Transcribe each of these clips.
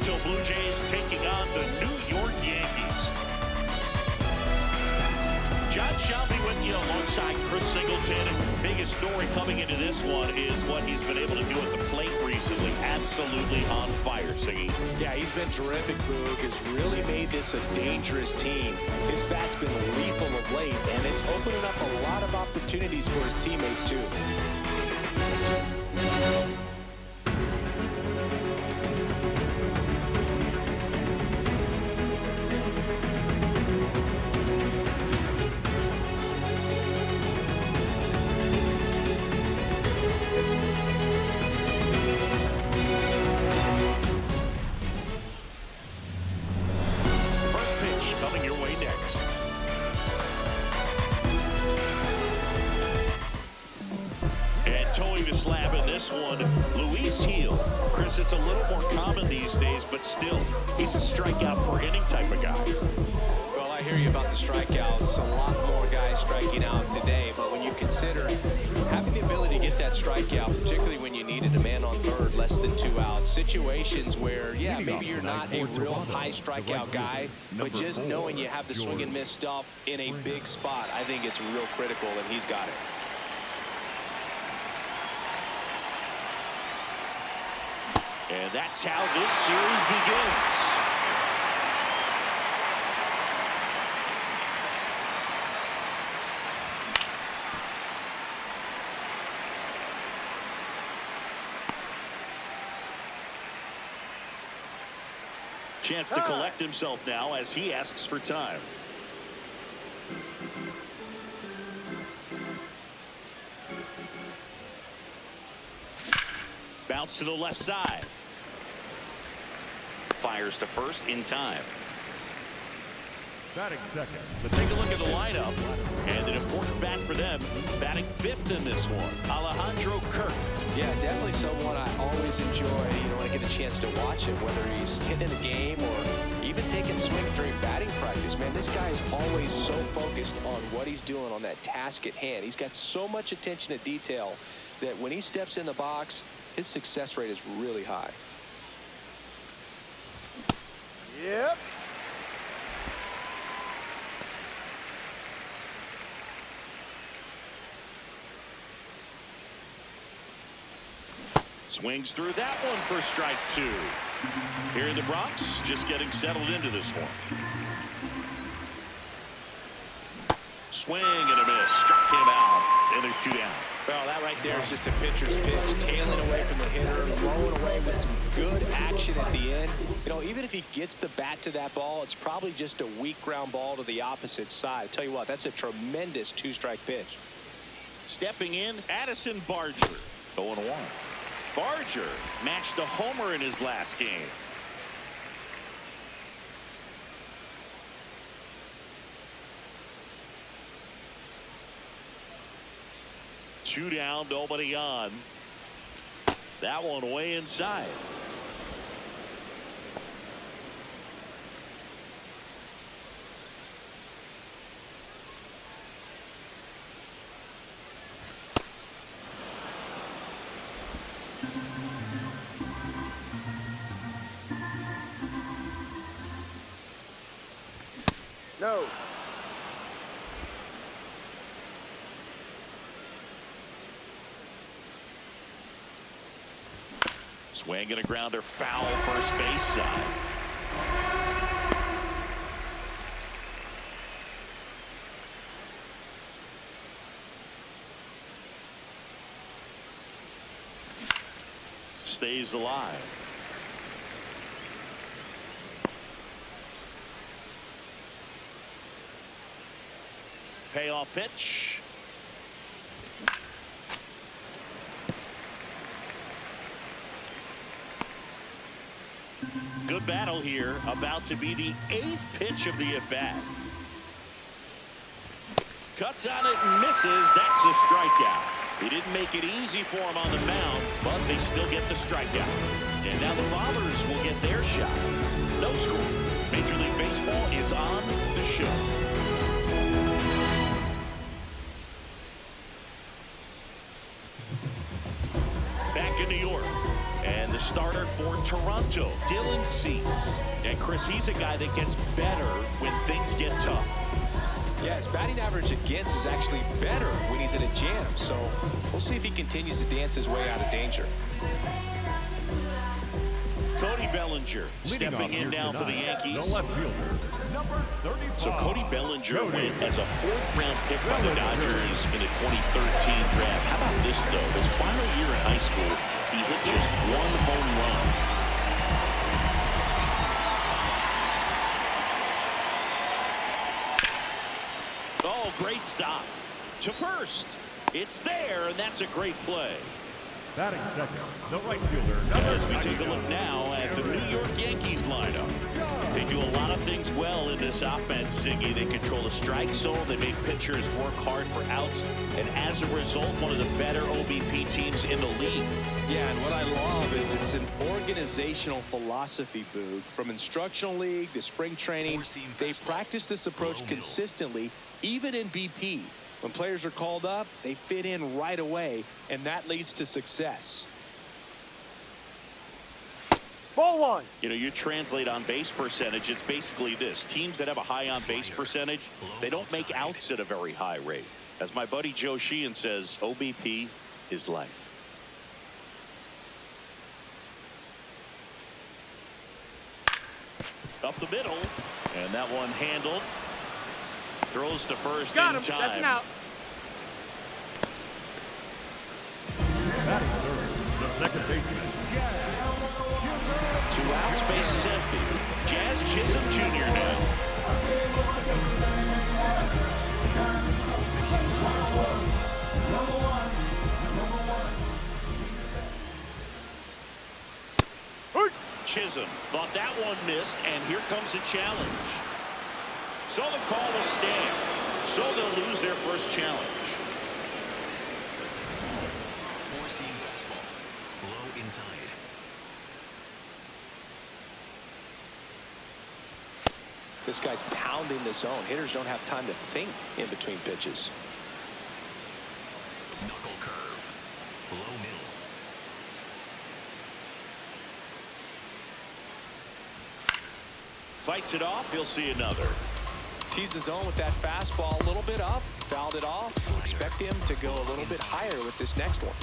Toronto Blue Jays taking on the New York Yankees. John Shelby with you alongside Chris Singleton. And biggest story coming into this one is what he's been able to do at the plate recently. Absolutely on fire, Siggy. Yeah, he's been terrific, Boog. Has really made this a dangerous team. His bat's been lethal of late, and it's opening up a lot of opportunities for his teammates, too. Coming your way next. And towing the slab in this one, Luis Gil. Chris, it's a little more common these days, but still, he's a strikeout per inning type of guy. Well, I hear you about the strikeouts. A lot more guys striking out today, but when you consider having the ability to get that strikeout, particularly when you needed a man on third, less than 2 outs, situations where, yeah, maybe you're not a real high strikeout guy, but just knowing you have the swing and miss stuff in a big spot, I think it's real critical, and he's got it. And that's how this series begins. Chance to collect himself now as he asks for time. Bounce to the left side. Fires to first in time. Batting second. But take a look at the lineup. And an important bat for them. Batting fifth in this one. Alejandro Kirk. Yeah, definitely someone I always enjoy, when I get a chance to watch him, whether he's hitting in a game or even taking swings during batting practice. Man, this guy is always so focused on what he's doing on that task at hand. He's got so much attention to detail that when he steps in the box, his success rate is really high. Yep. Swings through that one for strike 2. Here in the Bronx, just getting settled into this one. Swing and a miss. Struck him out. And there's 2 down. Well, that right there is just a pitcher's pitch, tailing away from the hitter, blowing away with some good action at the end. Even if he gets the bat to that ball, it's probably just a weak ground ball to the opposite side. I tell you what, that's a tremendous 2-strike pitch. Stepping in, Addison Barger. 0-1. Barger matched a homer in his last game. Two down, nobody on. That one way inside. No. Swing and a grounder foul first base side. Stays alive. Payoff pitch. Good battle here. About to be the 8th pitch of the at-bat. Cuts on it and misses. That's a strikeout. He didn't make it easy for him on the mound, but they still get the strikeout. And now the Ballers will get their shot. No score. Major League Baseball is on the show. Back in New York. And the starter for Toronto, Dylan Cease. And Chris, he's a guy that gets better when things get tough. Yeah, his batting average against is actually better when he's in a jam. So we'll see if he continues to dance his way out of danger. Cody Bellinger stepping in now for the Yankees. So Cody Bellinger went as a 4th-round pick by the Dodgers in the 2013 draft. How about this, though? His final year in high school, he hit just 1 home run. Oh, great stop. To first. It's there, and that's a great play. Batting second, the right fielder. As we take a look now at the New York Yankees lineup. They do a lot of things well in this offense, Siggy. They control the strike zone. They make pitchers work hard for outs. And as a result, one of the better OBP teams in the league. Yeah, and what I love is it's an organizational philosophy, Boog. From instructional league to spring training, they practice this approach consistently, even in BP. When players are called up, they fit in right away, and that leads to success. Ball 1. You know, you translate on base percentage, it's basically this. Teams that have a high on base percentage, they don't make outs at a very high rate. As my buddy Joe Sheehan says, OBP is life. Up the middle, and that one handled. Throws to first Got him. in time. That's an out. Batting third, the second baseman. 2 outs, base is empty. Jazz Chisholm Jr. now. Chisholm thought that one missed, and here comes a challenge. So the call will stand. So they'll lose their first challenge. 4-seam fastball. Low inside. This guy's pounding the zone. Hitters don't have time to think in between pitches. Knuckle curve. Low middle. Fights it off. He'll see another. Teased the zone with that fastball a little bit up. Fouled it off. Expect him to go a little bit higher with this next one.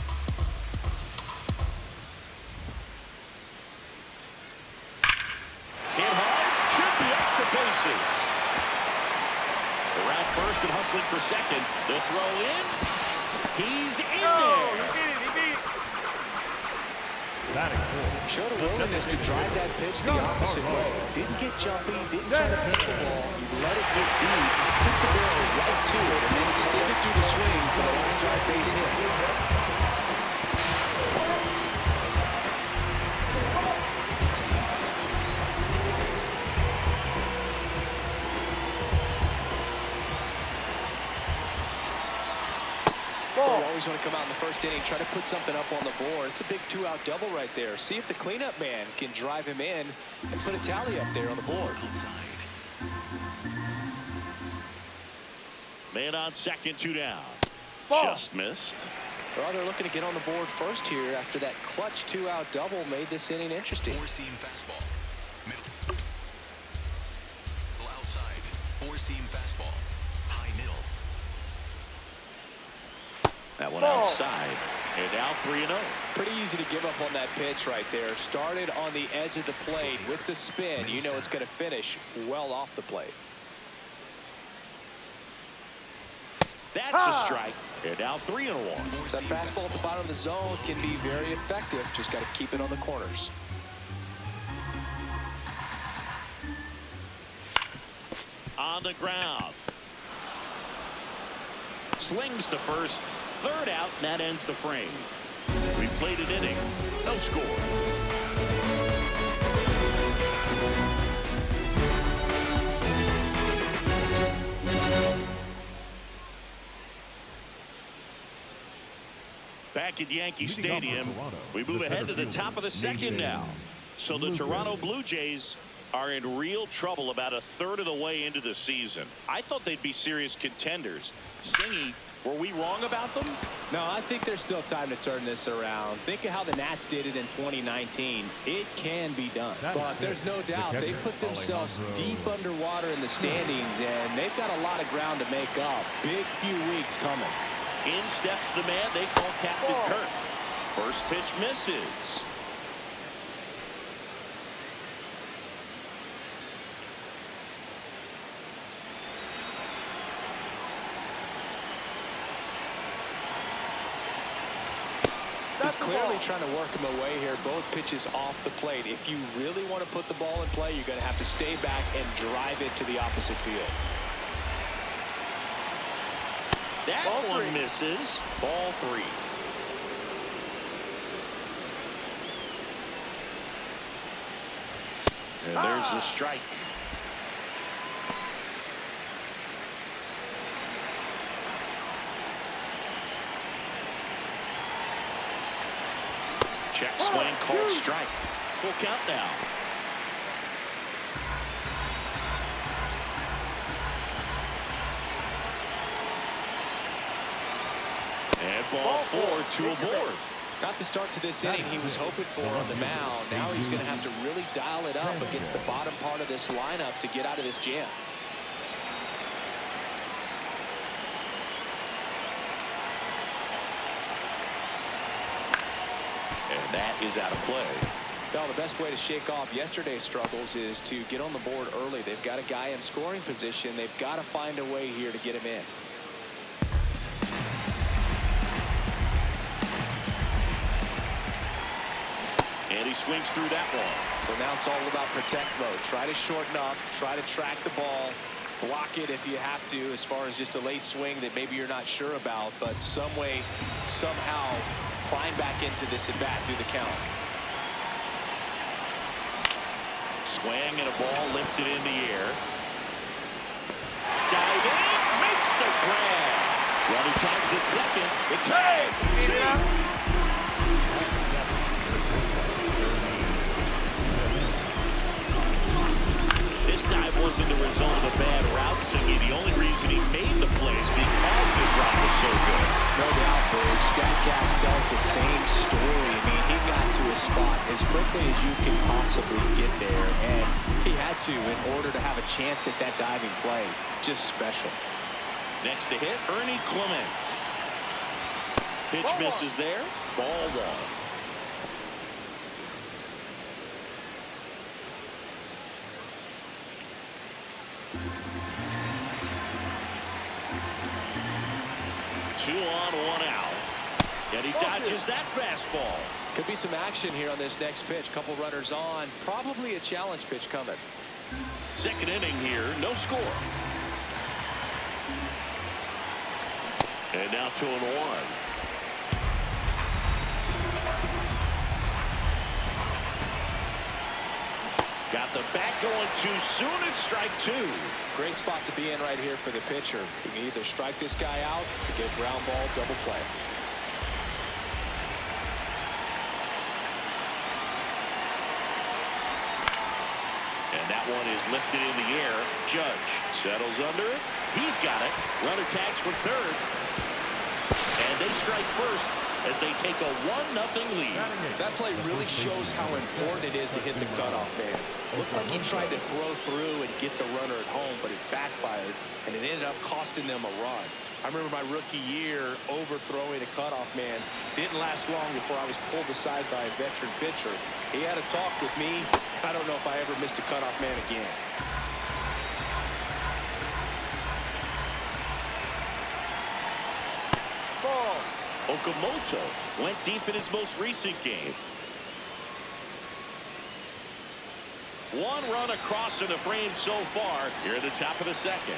Hit hard. Should be extra bases. Around first and hustling for second. The throw in. He's in there. He beat it. He beat it. Batting fourth. Showed a willingness to drive that pitch the opposite way. Didn't get jumpy, didn't try to hit the ball. He let it get deep, took the barrel right to it, and then extended through the swing for the line drive base hit. You always want to come out in the first inning, try to put something up on the board. It's a big 2-out double right there. See if the cleanup man can drive him in and put a tally up there on the board. Man on second, 2 down. Ball. Just missed. Well, they're looking to get on the board first here after that clutch 2-out double made this inning interesting. 4-seam fastball. Middle. Outside. 4-seam fastball. High middle. That one Ball. outside. And now 3-0. Pretty easy to give up on that pitch right there. Started on the edge of the plate with the spin. You know it's going to finish well off the plate. That's a strike. And now 3-1. That fastball at the bottom of the zone can be very effective. Just got to keep it on the corners. On the ground. Slings to first. 3rd out, and that ends the frame. We played an inning. No score. Back at Yankee Stadium, we move ahead to the top of the second now. So the Toronto Blue Jays are in real trouble about a third of the way into the season. I thought they'd be serious contenders. Singy, Were we wrong about them? No, I think there's still time to turn this around. Think of how the Nats did it in 2019. It can be done. But there's no doubt they put themselves deep underwater in the standings, and they've got a lot of ground to make up. Big few weeks coming. In steps the man they call Captain Kirk. First pitch misses. He's clearly trying to work him away here. Both pitches off the plate. If you really want to put the ball in play, you're going to have to stay back and drive it to the opposite field. That one misses. Ball 3. And there's the strike. Check swing, called strike. Full count now. And ball 4, 2 aboard. Not the start to this inning he was hoping for on the mound. Now he's going to have to really dial it up against the bottom part of this lineup to get out of this jam. And that is out of play. Well, the best way to shake off yesterday's struggles is to get on the board early. They've got a guy in scoring position. They've got to find a way here to get him in. And he swings through that one. So now it's all about protect mode. Try to shorten up, try to track the ball, block it if you have to, as far as just a late swing that maybe you're not sure about, but some way, somehow climb back into this at bat through the count. Swing and a ball lifted in the air. Diving, makes the grab. Running times at second. The tag. This dive wasn't the result of a bad route singing. The only reason he made the play is because his route was so good. No doubt, Berg. StatCast tells the same story. I mean, he got to his spot as quickly as you can possibly get there, and he had to in order to have a chance at that diving play. Just special. Next to hit, Ernie Clement. Pitch misses there. Ball 1. Two on, 1 out. And he dodges that fastball. Could be some action here on this next pitch. Couple runners on. Probably a challenge pitch coming. Second inning here, no score. And now 2-1. Got the bat going too soon. It's strike 2. Great spot to be in right here for the pitcher. You can either strike this guy out or get ground ball, double play. And that one is lifted in the air. Judge settles under it. He's got it. Runner tags for third. And they strike first as they take a 1-0 lead. That play really shows how important it is to hit the cutoff man. Looked like he tried to throw through and get the runner at home, but it backfired, and it ended up costing them a run. I remember my rookie year overthrowing a cutoff man. Didn't last long before I was pulled aside by a veteran pitcher. He had a talk with me. I don't know if I ever missed a cutoff man again. Okamoto went deep in his most recent game. 1 run across in the frame so far here at the top of the second.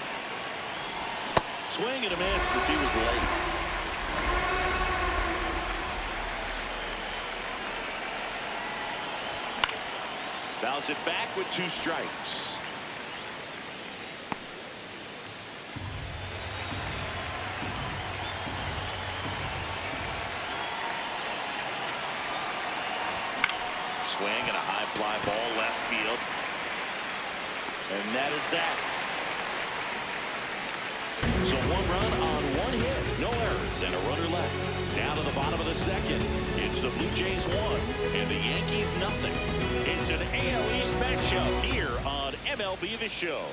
Swing and a miss as he was late. Fouls it back with 2 strikes. Swing and a high fly ball left field. And that is that. So 1 run on 1 hit. No errors and a runner left. Down to the bottom of the second. It's the Blue Jays 1 and the Yankees nothing. It's an AL East matchup here on MLB The Show.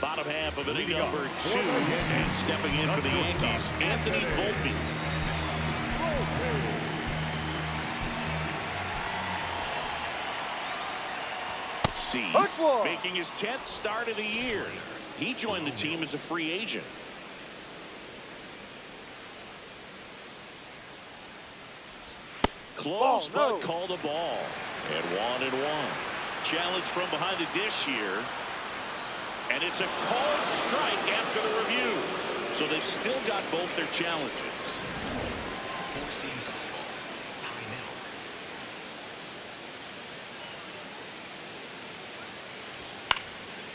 Bottom half of inning number 2, and stepping in for the Yankees, Anthony Volpe. Cease, making his 10th start of the year. He joined the team as a free agent. Close, but called a ball. And 1-1. Challenge from behind the dish here. And it's a called strike after the review. So they've still got both their challenges. Four-seam fastball. High middle.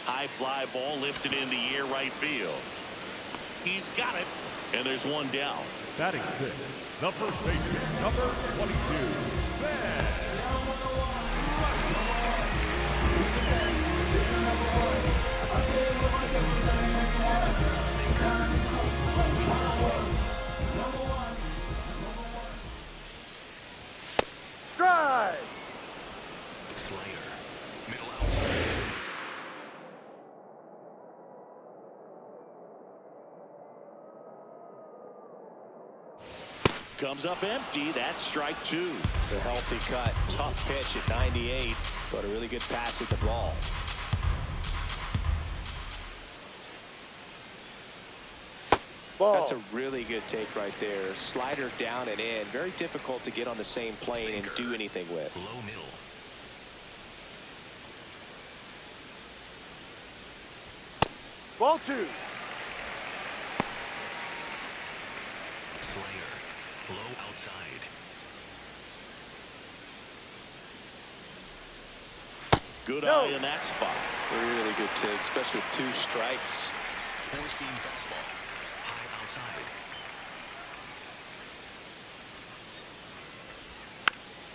High fly ball lifted in the air right field. He's got it. And there's one down. Batting 6, the first baseman, number 22, Ben. Drive. Slayer. Middle outside. Comes up empty. That's strike 2. It's a healthy cut. Tough pitch at 98, but a really good pass at the ball. Ball. That's a really good take right there. Slider down and in. Very difficult to get on the same plane and do anything with. Low middle. Ball 2. Slayer. Low outside. Good eye in that spot. Really good take, especially with 2 strikes. Four-seam fastball. High outside.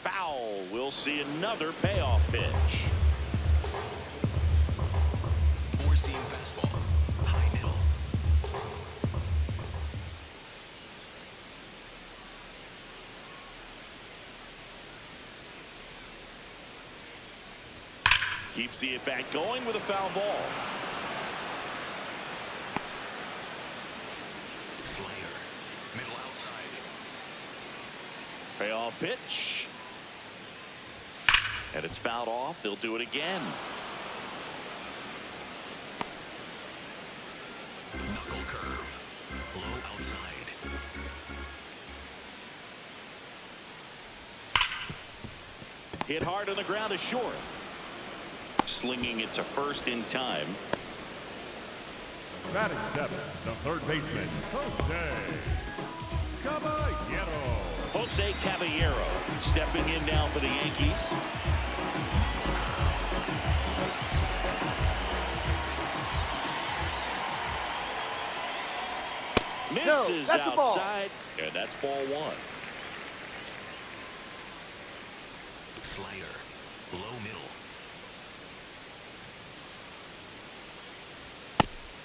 Foul. We'll see another payoff pitch. Four-seam fastball. High middle. Keeps the at-bat going with a foul ball. Slayer. Middle outside. Payoff pitch. And it's fouled off. They'll do it again. Knuckle curve. Low outside. Hit hard on the ground to short. Slinging it to first in time. Batting 7, the third baseman, Jose Caballero. Jose Caballero stepping in now for the Yankees. Misses that's a ball. outside, and that's ball 1. Slayer. Low middle.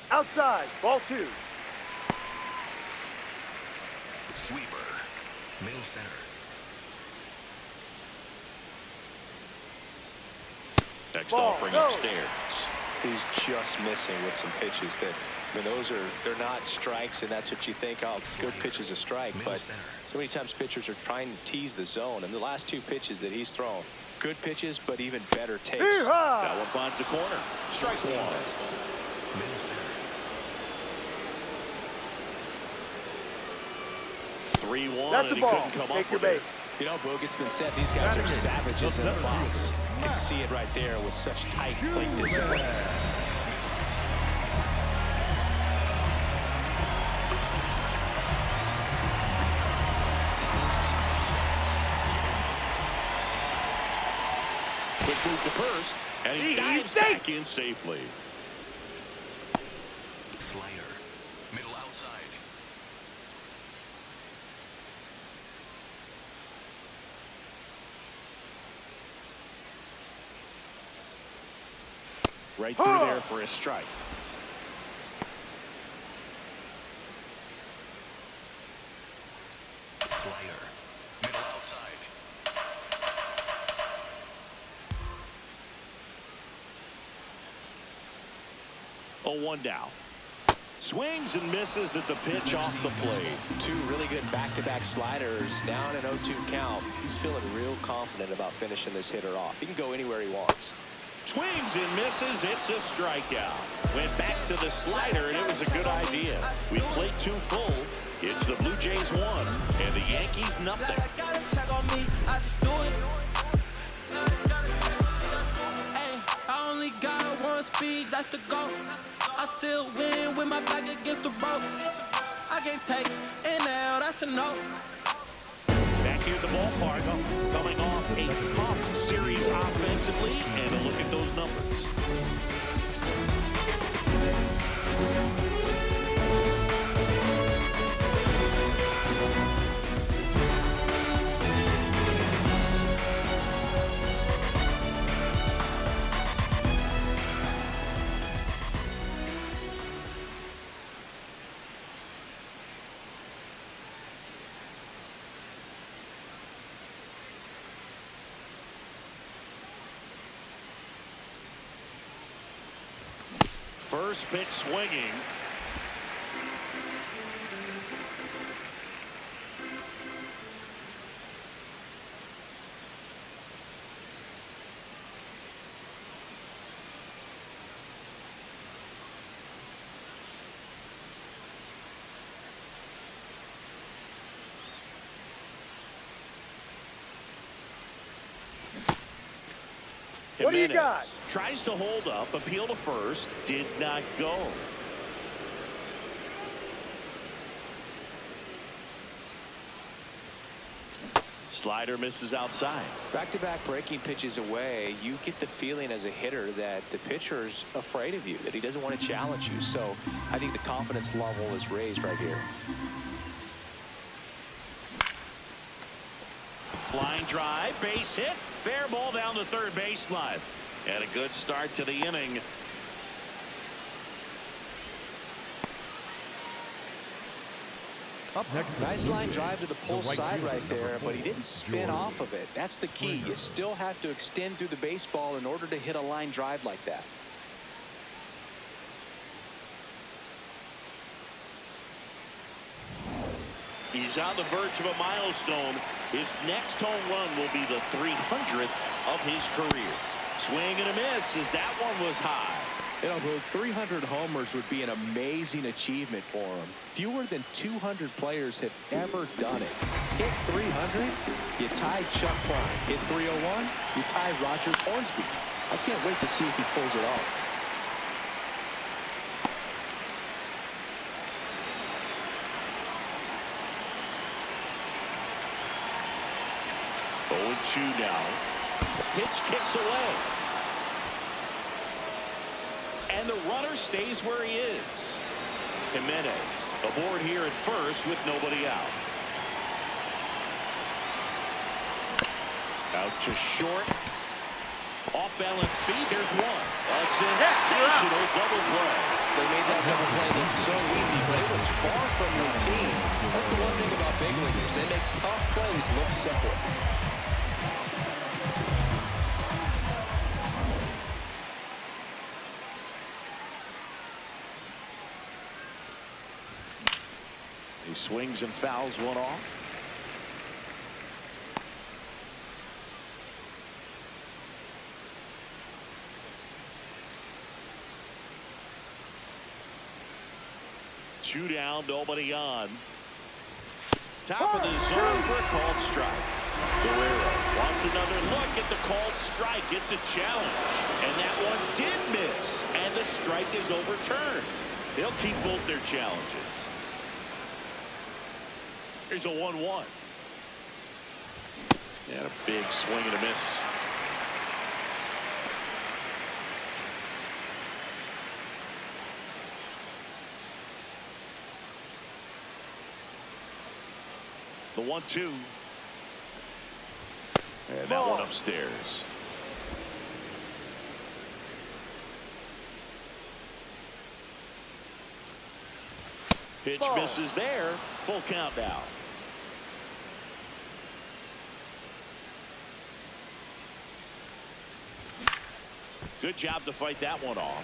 Outside. Ball 2. Sweeper. Middle center. Next Ball, offering go. upstairs. He's just missing with some pitches that, I mean, they're not strikes, and that's what you think, oh, good pitch is a strike. Middle But center. so many times pitchers are trying to tease the zone, and the last 2 pitches that he's thrown, good pitches, but even better takes. Yeehaw! That one finds the corner. Strike Four-seam 1. fastball. Middle center. 3-1, That's and a he ball. couldn't come Take up your with bait. it. You know, Boog, it's been said these guys are savages in the box. You can see it right there with such tight plate discipline. Quick move to first, and he dives back in safely. Slayer. Middle outside. Right through there for a strike. 0-1 down. Swings and misses at the pitch off the plate. Two really good back-to-back sliders. Down an 0-2 count. He's feeling real confident about finishing this hitter off. He can go anywhere he wants. Swings and misses. It's a strikeout. Went back to the slider, and it was a good idea. We played 2 full. It's the Blue Jays 1 and the Yankees nothing. I only got one speed, that's the goal. I still win with my back against the rope. I can't take an L, that's a no. Back here at the ballpark, coming off a tough series offensively, and a look at those numbers. First pitch swinging. What do you got? Jimenez tries to hold up, appeal to first, did not go. Slider misses outside. Back-to-back breaking pitches away, you get the feeling as a hitter that the pitcher's afraid of you, that he doesn't want to challenge you. So I think the confidence level is raised right here. Line drive, base hit, fair ball down the third baseline. And a good start to the inning. Up next. Nice line drive to the pull side right there, but he didn't spin off of it. That's the key. You still have to extend through the baseball in order to hit a line drive like that. He's on the verge of a milestone. His next home run will be the 300th of his career. Swing and a miss as that one was high. You know, 300 homers would be an amazing achievement for him. Fewer than 200 players have ever done it. Hit 300, you tie Chuck Klein. Hit 301, you tie Roger Hornsby. I can't wait to see if he pulls it off. Two now. Pitch kicks away. And the runner stays where he is. Jimenez aboard here at first with nobody out. Out to short. Off balance feet. There's one. A sensational double play. They made that double play look so easy, but it was far from routine. That's the one thing about big leaguers. They make tough plays look simple. He swings and fouls one off. Two down, nobody on. Top of the zone for a called strike. Guerrero wants another look at the called strike. It's a challenge. And that one did miss. And the strike is overturned. They'll keep both their challenges. Here's a 1-1. And a big swing and a miss. The 1-2. And that one upstairs. Pitch misses there. Full count now. Good job to fight that one off.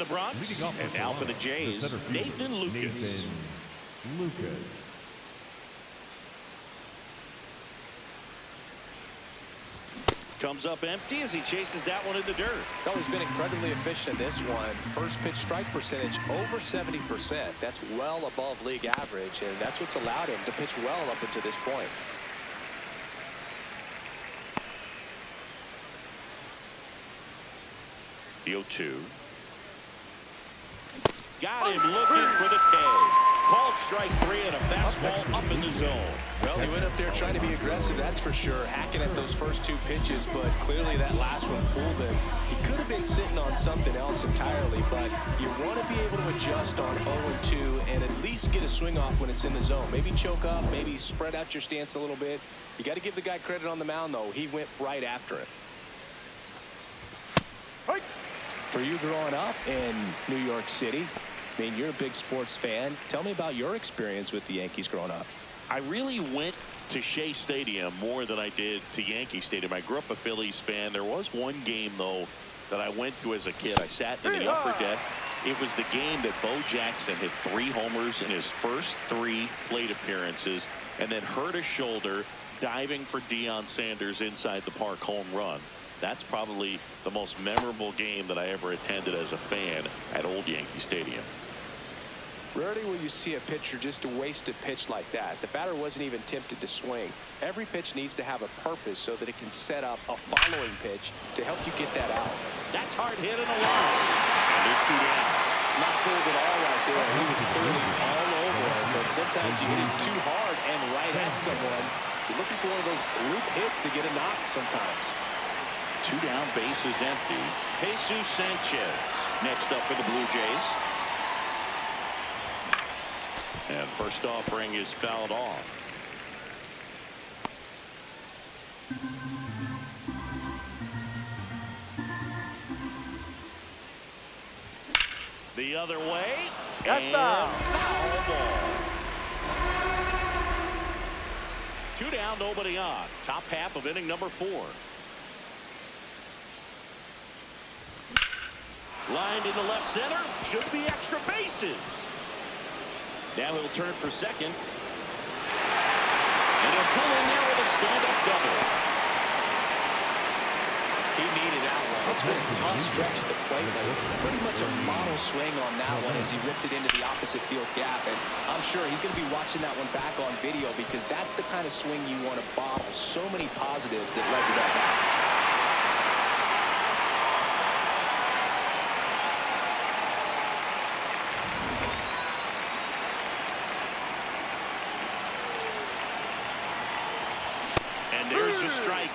in the Bronx. Leading off And now for the Jays, center fielder, Nathan Lucas. Nathan Lucas. Comes up empty as he chases that one in the dirt. Oh, he's been incredibly efficient in this one. First pitch strike percentage over 70%. That's well above league average, and that's what's allowed him to pitch well up until this point. The 0-2. Got him looking for the K. Called strike 3 and a fastball up in the zone. Well, he went up there trying to be aggressive, that's for sure, hacking at those first 2 pitches, but clearly that last one fooled him. He could have been sitting on something else entirely, but you want to be able to adjust on 0-2 and at least get a swing off when it's in the zone. Maybe choke up, maybe spread out your stance a little bit. You got to give the guy credit on the mound, though. He went right after it. For you growing up in New York City, I mean, you're a big sports fan. Tell me about your experience with the Yankees growing up. I really went to Shea Stadium more than I did to Yankee Stadium. I grew up a Phillies fan. There was one game, though, that I went to as a kid. I sat in the upper deck. It was the game that Bo Jackson hit 3 homers in his first 3 plate appearances and then hurt his shoulder diving for Deion Sanders' inside the park home run. That's probably the most memorable game that I ever attended as a fan at Old Yankee Stadium. Rarely will you see a pitcher just waste a pitch like that. The batter wasn't even tempted to swing. Every pitch needs to have a purpose so that it can set up a following pitch to help you get that out. That's hard hit and a line. And there's 2 down. Not fooled at all right there. He was clearly all over it, but sometimes you hit him too hard and right at someone. You're looking for one of those loop hits to get a knock sometimes. 2 down, base is empty. Jesus Sanchez next up for the Blue Jays. And first offering is fouled off. The other way. That's foul. Foul ball. 2 down, nobody on. Top half of inning number 4. Lined into left center. Should be extra bases. Now he'll turn for second. And he'll pull in there with a stand-up double. He needed that one. It's been a tough stretch at the plate, but pretty much a model swing on that one as he ripped it into the opposite field gap. And I'm sure he's going to be watching that one back on video because that's the kind of swing you want to bottle. So many positives that led to that back. There's a strike.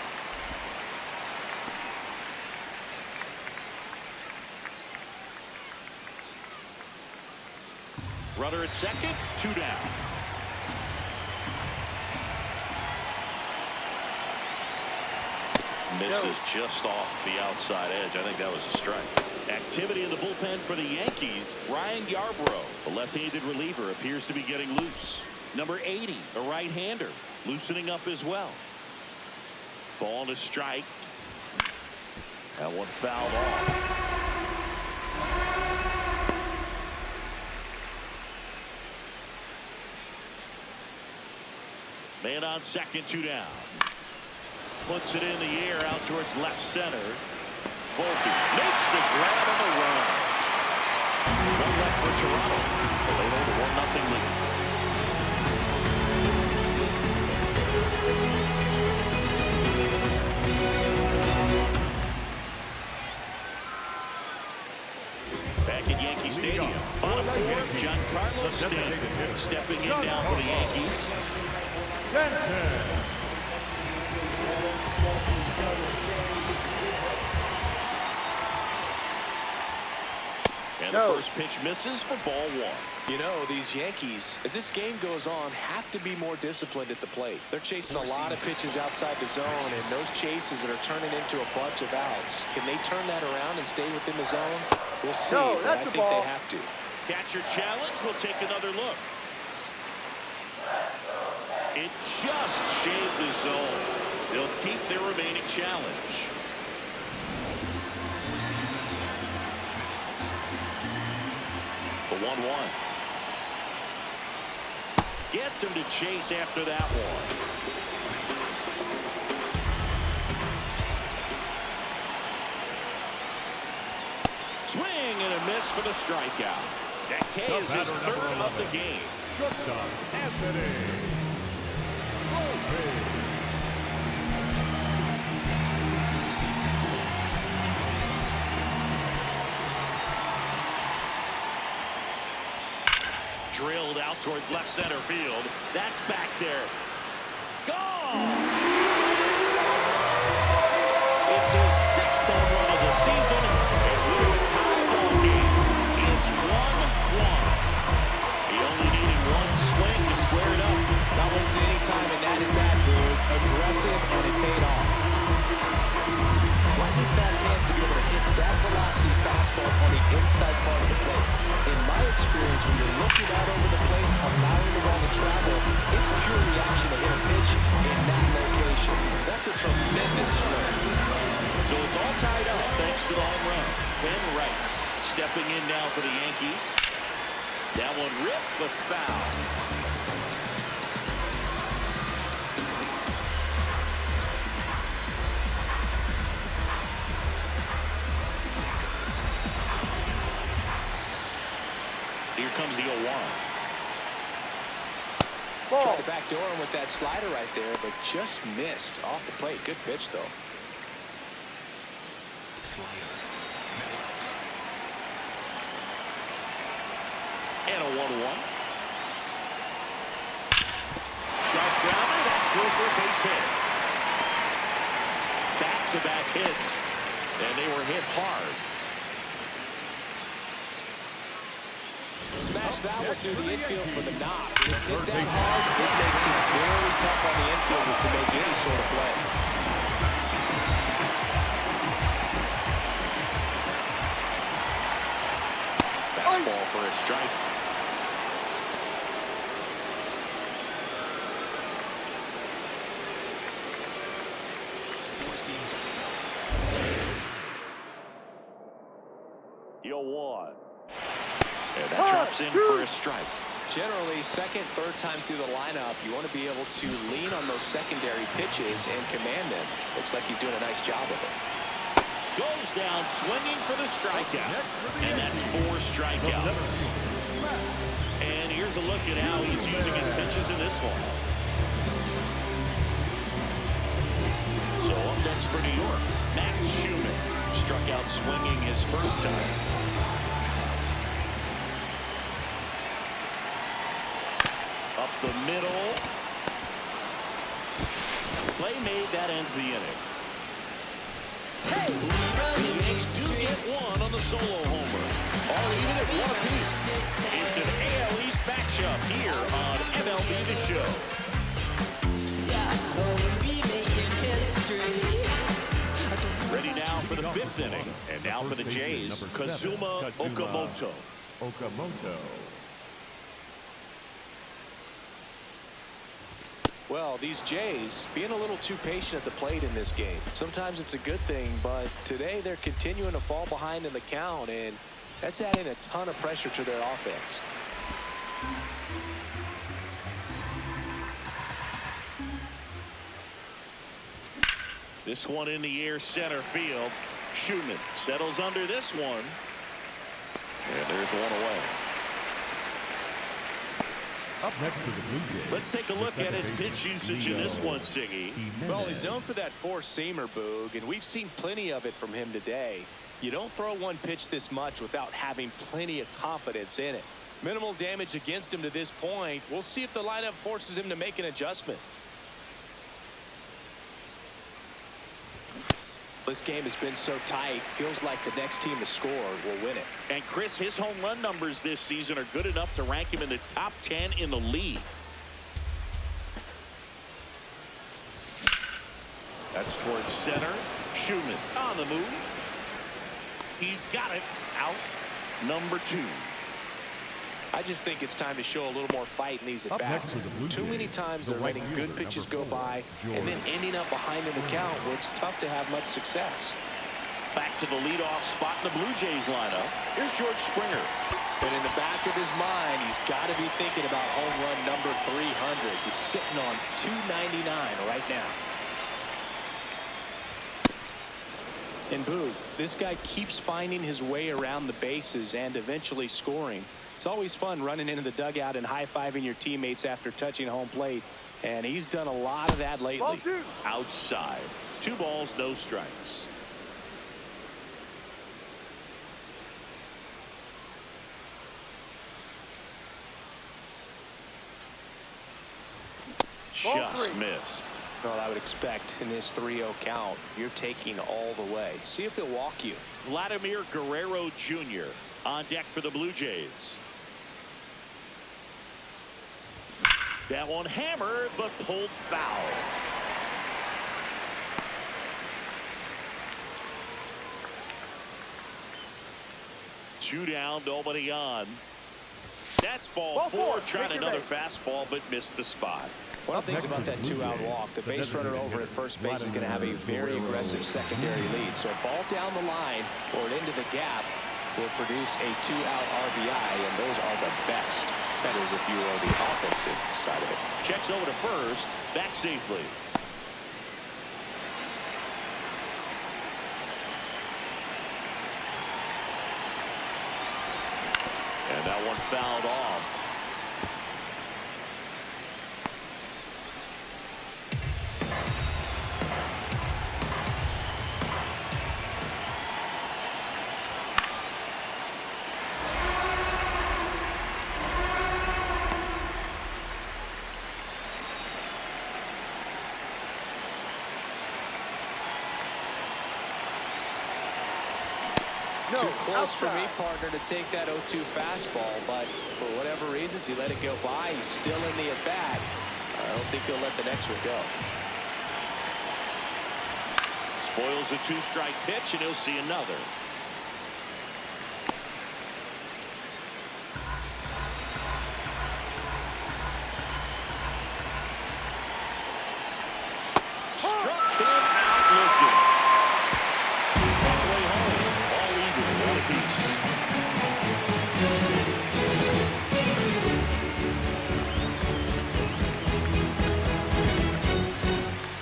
Runner at second, 2 down. Misses just off the outside edge. I think that was a strike. Activity in the bullpen for the Yankees. Ryan Yarbrough, the left-handed reliever, appears to be getting loose. Number 80, a right-hander, loosening up as well. Ball to strike. That one fouled off. Man on second, 2 down. Puts it in the air out towards left center. Volpe makes the grab on the run. 1 left for Toronto. They hold a 1-0 lead. Back at Yankee Stadium. Bottom 4, Giancarlo Stanton stepping in now for the Yankees. And the first pitch misses for ball 1. You know, these Yankees, as this game goes on, have to be more disciplined at the plate. They're chasing a lot of pitches outside the zone, and those chases that are turning into a bunch of outs. Can they turn that around and stay within the zone? We'll see, but I think they have to. Catcher challenge. We'll take another look. It just shaved the zone. They'll keep their remaining challenge. 1-1. Gets him to chase after that one. Swing and a miss for the strikeout. That K is his third of the game. Shortstop, Anthony Lopez. Drilled out towards left center field. That's back there. Gone! It's his 6th home run of the season. And with a tie ball game, it's 1-1. He only needed one swing to square it up. Not wasting any time in that at-bat, dude. Aggressive, and it paid off. Lightning fast hands to be able to hit that velocity fastball on the inside part of the plate. In my experience, when you're looking out over the plate, allowing the ball to travel, it's pure reaction to hit a pitch in that location. That's a tremendous swing. So it's all tied up thanks to the home run. Ben Rice stepping in now for the Yankees. That one ripped, but foul. Here comes the 0-1. Tried to backdoor him with that slider right there, but just missed off the plate. Good pitch, though. And a 1-1. Sharp grounder. That's through for a base hit. Back-to-back hits. And they were hit hard. Smash that one through the infield for the knock. It's hit that hard. It makes it very tough on the infielder to make any sort of play. Fastball for a strike. The 0-1. And that drops in for a strike. Generally, second, third time through the lineup, you want to be able to lean on those secondary pitches and command them. Looks like he's doing a nice job of it. Goes down swinging for the strikeout. And that's 4 strikeouts. And here's a look at how he's using his pitches in this one. So up next for New York, Max Schumann struck out swinging his first time. Up the middle. Play made. That ends the inning. The Yankees do get one on the solo homer. All even at 1 apiece. It's an AL East matchup here on MLB The Show. Ready now for the 5th inning. And now for the Jays, Kazuma Okamoto. Well, these Jays being a little too patient at the plate in this game. Sometimes it's a good thing, but today they're continuing to fall behind in the count, and that's adding a ton of pressure to their offense. This one in the air, center field. Schumann settles under this one. And there's one away. Up next for the Blue Jays. Let's take a look at his pitch usage in this one, Siggy. Well, he's known for that four-seamer, Boog, and we've seen plenty of it from him today. You don't throw one pitch this much without having plenty of confidence in it. Minimal damage against him to this point. We'll see if the lineup forces him to make an adjustment. This game has been so tight, feels like the next team to score will win it. And Chris, his home run numbers this season are good enough to rank him in the top 10 in the league. That's towards center. Schumann on the move. He's got it. Out number 2. I just think it's time to show a little more fight in these at-bats. Too many times they're letting good pitches go by and then ending up behind in the count where it's tough to have much success. Back to the leadoff spot in the Blue Jays lineup. Here's George Springer. And in the back of his mind, he's got to be thinking about home run number 300. He's sitting on 299 right now. And Boog, this guy keeps finding his way around the bases and eventually scoring. It's always fun running into the dugout and high-fiving your teammates after touching home plate. And he's done a lot of that lately. Outside. 2 balls, no strikes. Just missed. Well, I would expect in this 3-0 count, you're taking all the way. See if he'll walk you. Vladimir Guerrero Jr. on deck for the Blue Jays. That one hammered, but pulled foul. Two down, nobody on. That's ball 4, trying another fastball, but missed the spot. One of the things about that 2-out walk, the base runner over at first base is going to have a very aggressive secondary lead. So a ball down the line or into the gap will produce a 2-out RBI, and those are the best. That is if you are the offensive side of it. Checks over to first, back safely. And that one fouled off. Too close for me, partner, to take that 0-2 fastball, but for whatever reasons, he let it go by. He's still in the at-bat. I don't think he'll let the next one go. Spoils a 2-strike pitch, and he'll see another. Struck him out looking. Halfway home, all even, one apiece.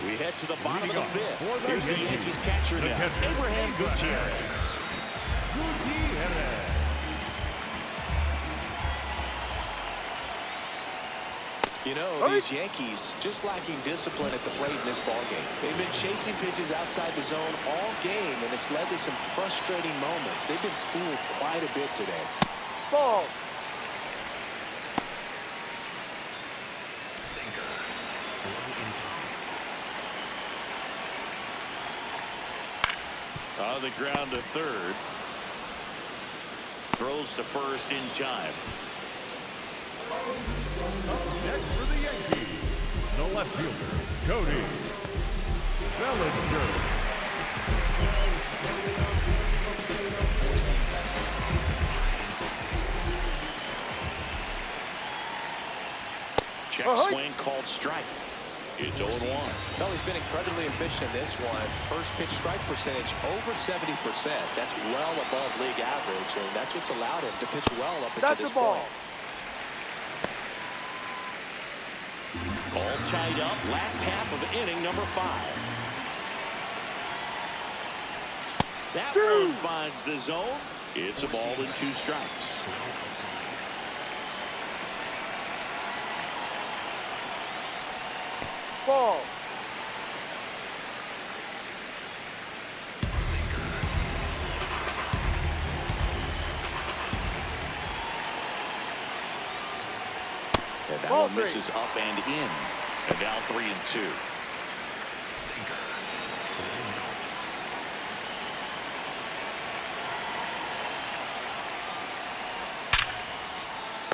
We head to the bottom of the 5th. Here's the Yankees catcher now, Abraham Gutierrez. You know, these Yankees just lacking discipline at the plate in this ballgame. They've been chasing pitches outside the zone all game, and it's led to some frustrating moments. They've been fooled quite a bit today. Ball. Sinker. Low inside. On the ground to third. Throws to first in time. Next for the Yankees, the left fielder, Cody Bellinger. Check swing called strike. It's 0-1. Well, he's been incredibly efficient in this one. First pitch strike percentage over 70%. That's well above league average, and that's what's allowed him to pitch well up until this point. All tied up, last half of inning number 5. That one finds the zone. It's a ball and 2 strikes. Ball. And that one misses up and in. And now 3-2. Sinker.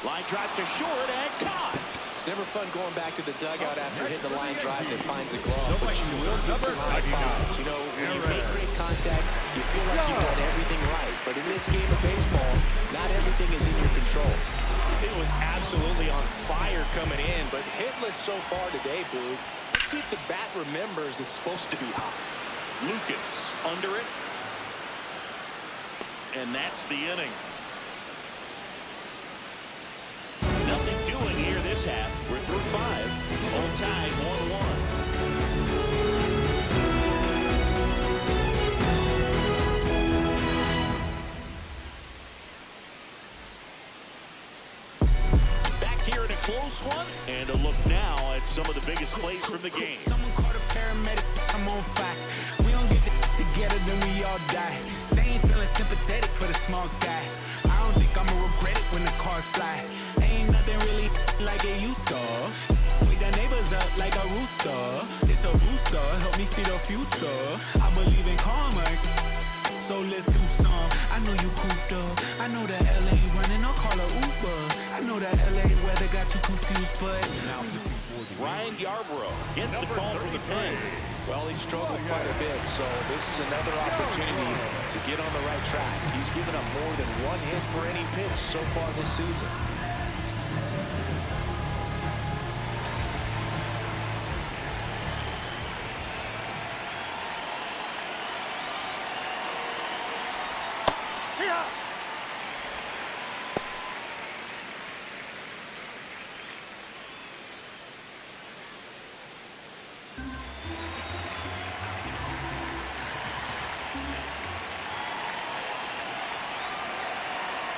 Line drive to short and caught. It's never fun going back to the dugout after hitting the line drive that finds a glove, but you will get some high fives. You know, when you make great contact, you feel like you've done everything right. But in this game of baseball, not everything is in your control. It was absolutely on fire coming in, but hitless so far today, Boog. Let's see if the bat remembers it's supposed to be hot. Lucas under it. And that's the inning. half. We're through 5. All tied 1-1. Close one, and a look now at some of the biggest plays from the game. Someone called a paramedic, I'm on fire. We don't get together, then we all die. They ain't feeling sympathetic for the small guy. I don't think I'ma regret it when the cars fly. Ain't nothing really like it used to. Wake the neighbors up like a rooster. It's a booster, help me see the future. I believe in karma, so let's do some. I know you cooped up. I know that LA running, I'll call a Uber. I know that LA weather got you confused, but now Ryan Yarbrough gets the call from the pen. Well, he struggled quite a bit, so this is another opportunity to get on the right track. He's given up more than 1 hit for any pitch so far this season.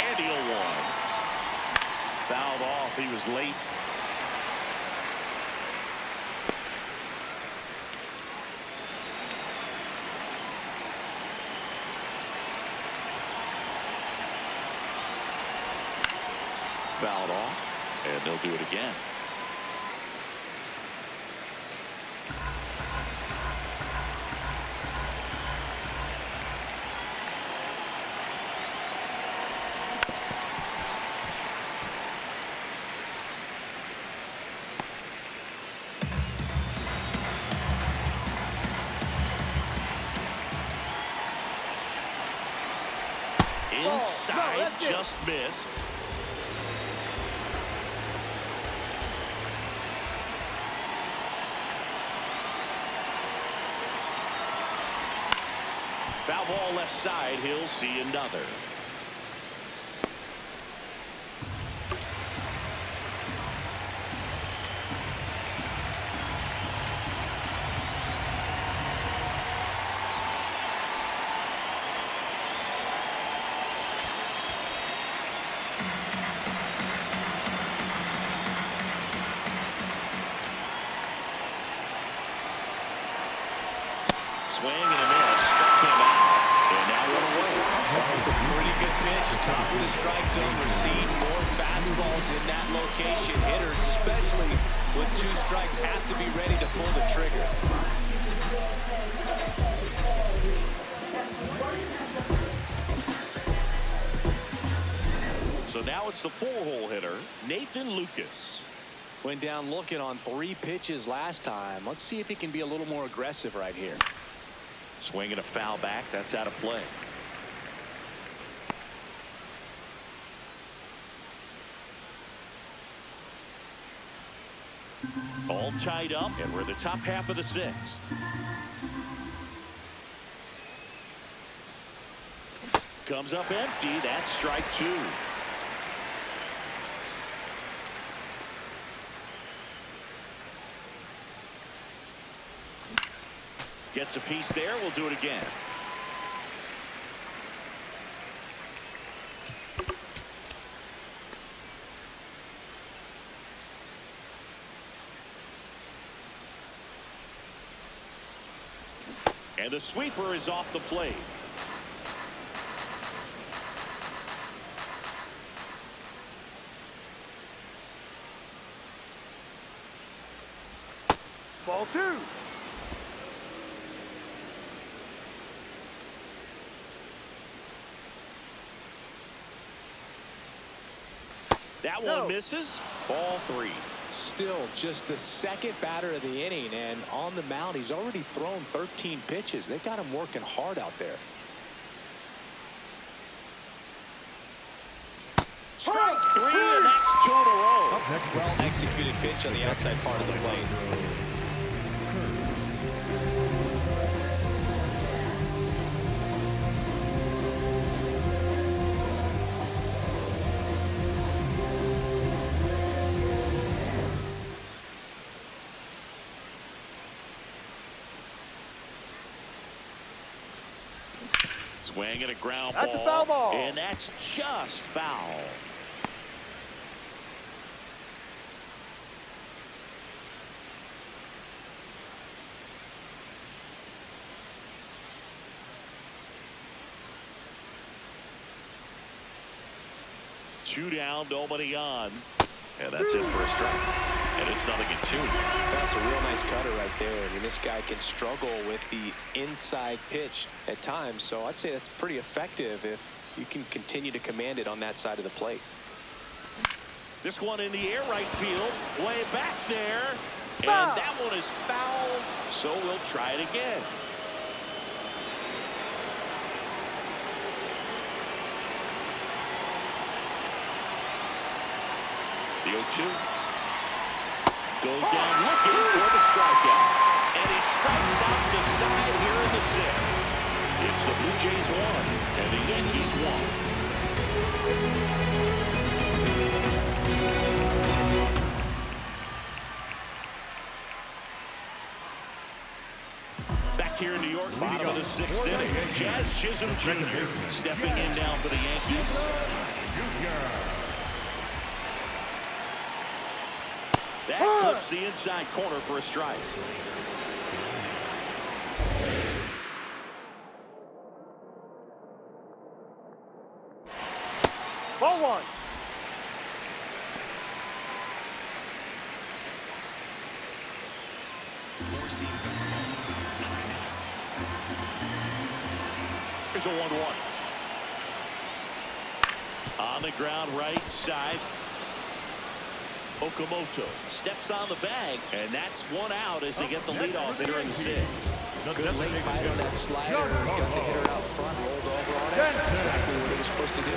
And he'll one. Fouled off. He was late. Fouled off, and they'll do it again. Inside, just missed. Foul ball left side. He'll see another. Swing and a miss. Struck him out. And now one away. That was a pretty good pitch. Top of the strike zone. We're seeing more fastballs in that location. Hitters, especially with 2 strikes, have to be ready to pull the trigger. So now it's the 4-hole hitter, Nathan Lucas. Went down looking on 3 pitches last time. Let's see if he can be a little more aggressive right here. Swing and a foul back. That's out of play. All tied up, and we're the top half of the 6th. Comes up empty. That's strike 2. Gets a piece there. We'll do it again. And the sweeper is off the plate. Ball 2. That one misses. Ball 3. Still just the 2nd batter of the inning, and on the mound he's already thrown 13 pitches. They got him working hard out there. Strike 3, and that's 2 in a row. Well executed pitch on the outside part of the plate. Swing and a ground That's ball. a foul ball. And that's just foul. Two down, nobody on. And that's it for a strike. And it's 0-2. That's a real nice cutter right there. I mean, this guy can struggle with the inside pitch at times, so I'd say that's pretty effective if you can continue to command it on that side of the plate. This one in the air right field, way back there, and that one is foul, so we'll try it again. The 0-2 goes down looking for the strikeout, and he strikes out the side here in the 6th. It's the Blue Jays 1 and the Yankees 1. Back here in New York, bottom of the 6th inning. Jazz Chisholm Jr. stepping in down for the Yankees. That clips the inside corner for a strike. Ball 1. Four-seam fastball. Here's a 1-1. On the ground right side. Okamoto steps on the bag, and that's one out as they get the leadoff hitter in the 6th. Good late bite on that slider. Got the hitter out front, rolled over on it. Exactly what he was supposed to do.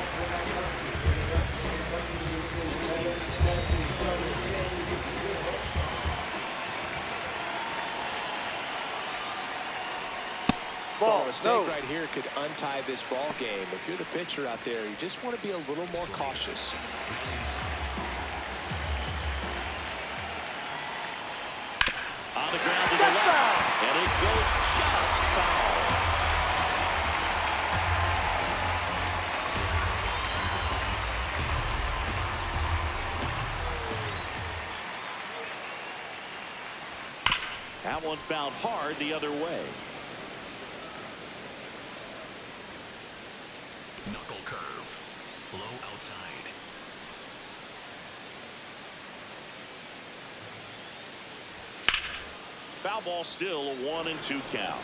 Ball. A mistake right here could untie this ball game. If you're the pitcher out there, you just want to be a little more cautious. On the ground to the left, and it goes just foul. That one fouled hard the other way. Knuckle curve. Low outside. Foul ball, still a 1-2 count.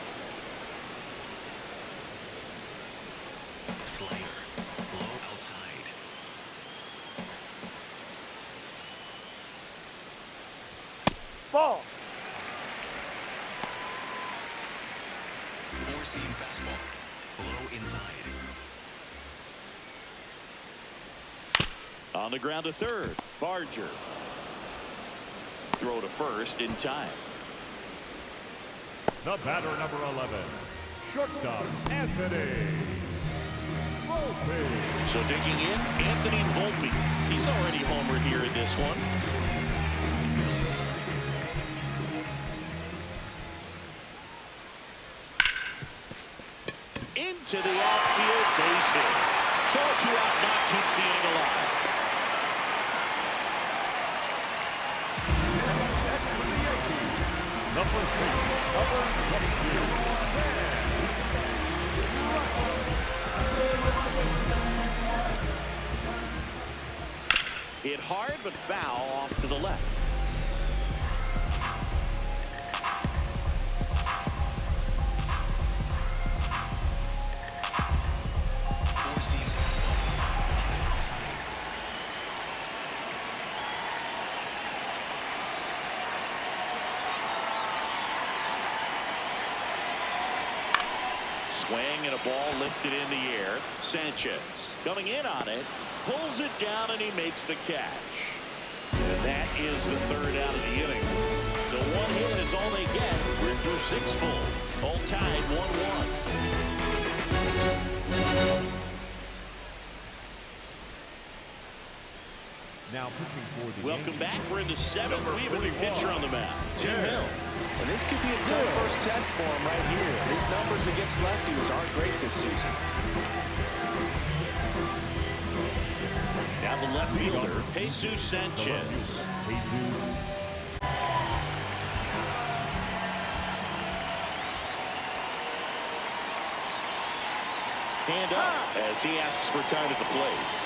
Slider. Low outside. Ball. Four-seam fastball. Low inside. On the ground to third. Barger. Throw to first in time. The batter, number 11, shortstop, Anthony Volpe. So digging in, Anthony Volpe. He's already homered here in this one. Into the outfield, base hit. So a 2-out knock keeps the inning alive. Number 6, number 22. Hit hard, but foul off to the left. Four-seam fastball. Swing and a ball lifted in the air. Sanchez coming in on it, pulls it down, and he makes the catch. And that is the third out of the inning. So one hit is all they get. We're through 6 full. All tied 1-1. Now pitching for the Welcome Yankees. back. We're in the seventh. We have a new pitcher on the mound, Tim Hill. And this could be a tough first test for him right here. His numbers against lefties aren't great this season. Now the left fielder, Jesus Sanchez. Hand up as he asks for time at the plate.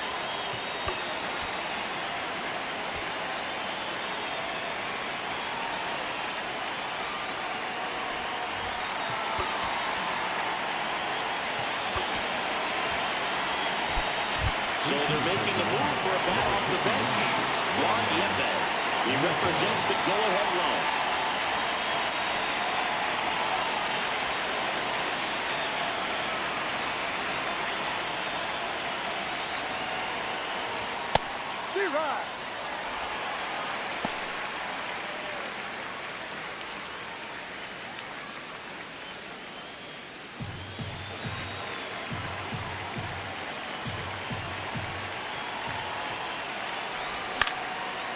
So they're making a move for a bat off the bench. Juan Yepes. He represents the go-ahead run. D-Rod.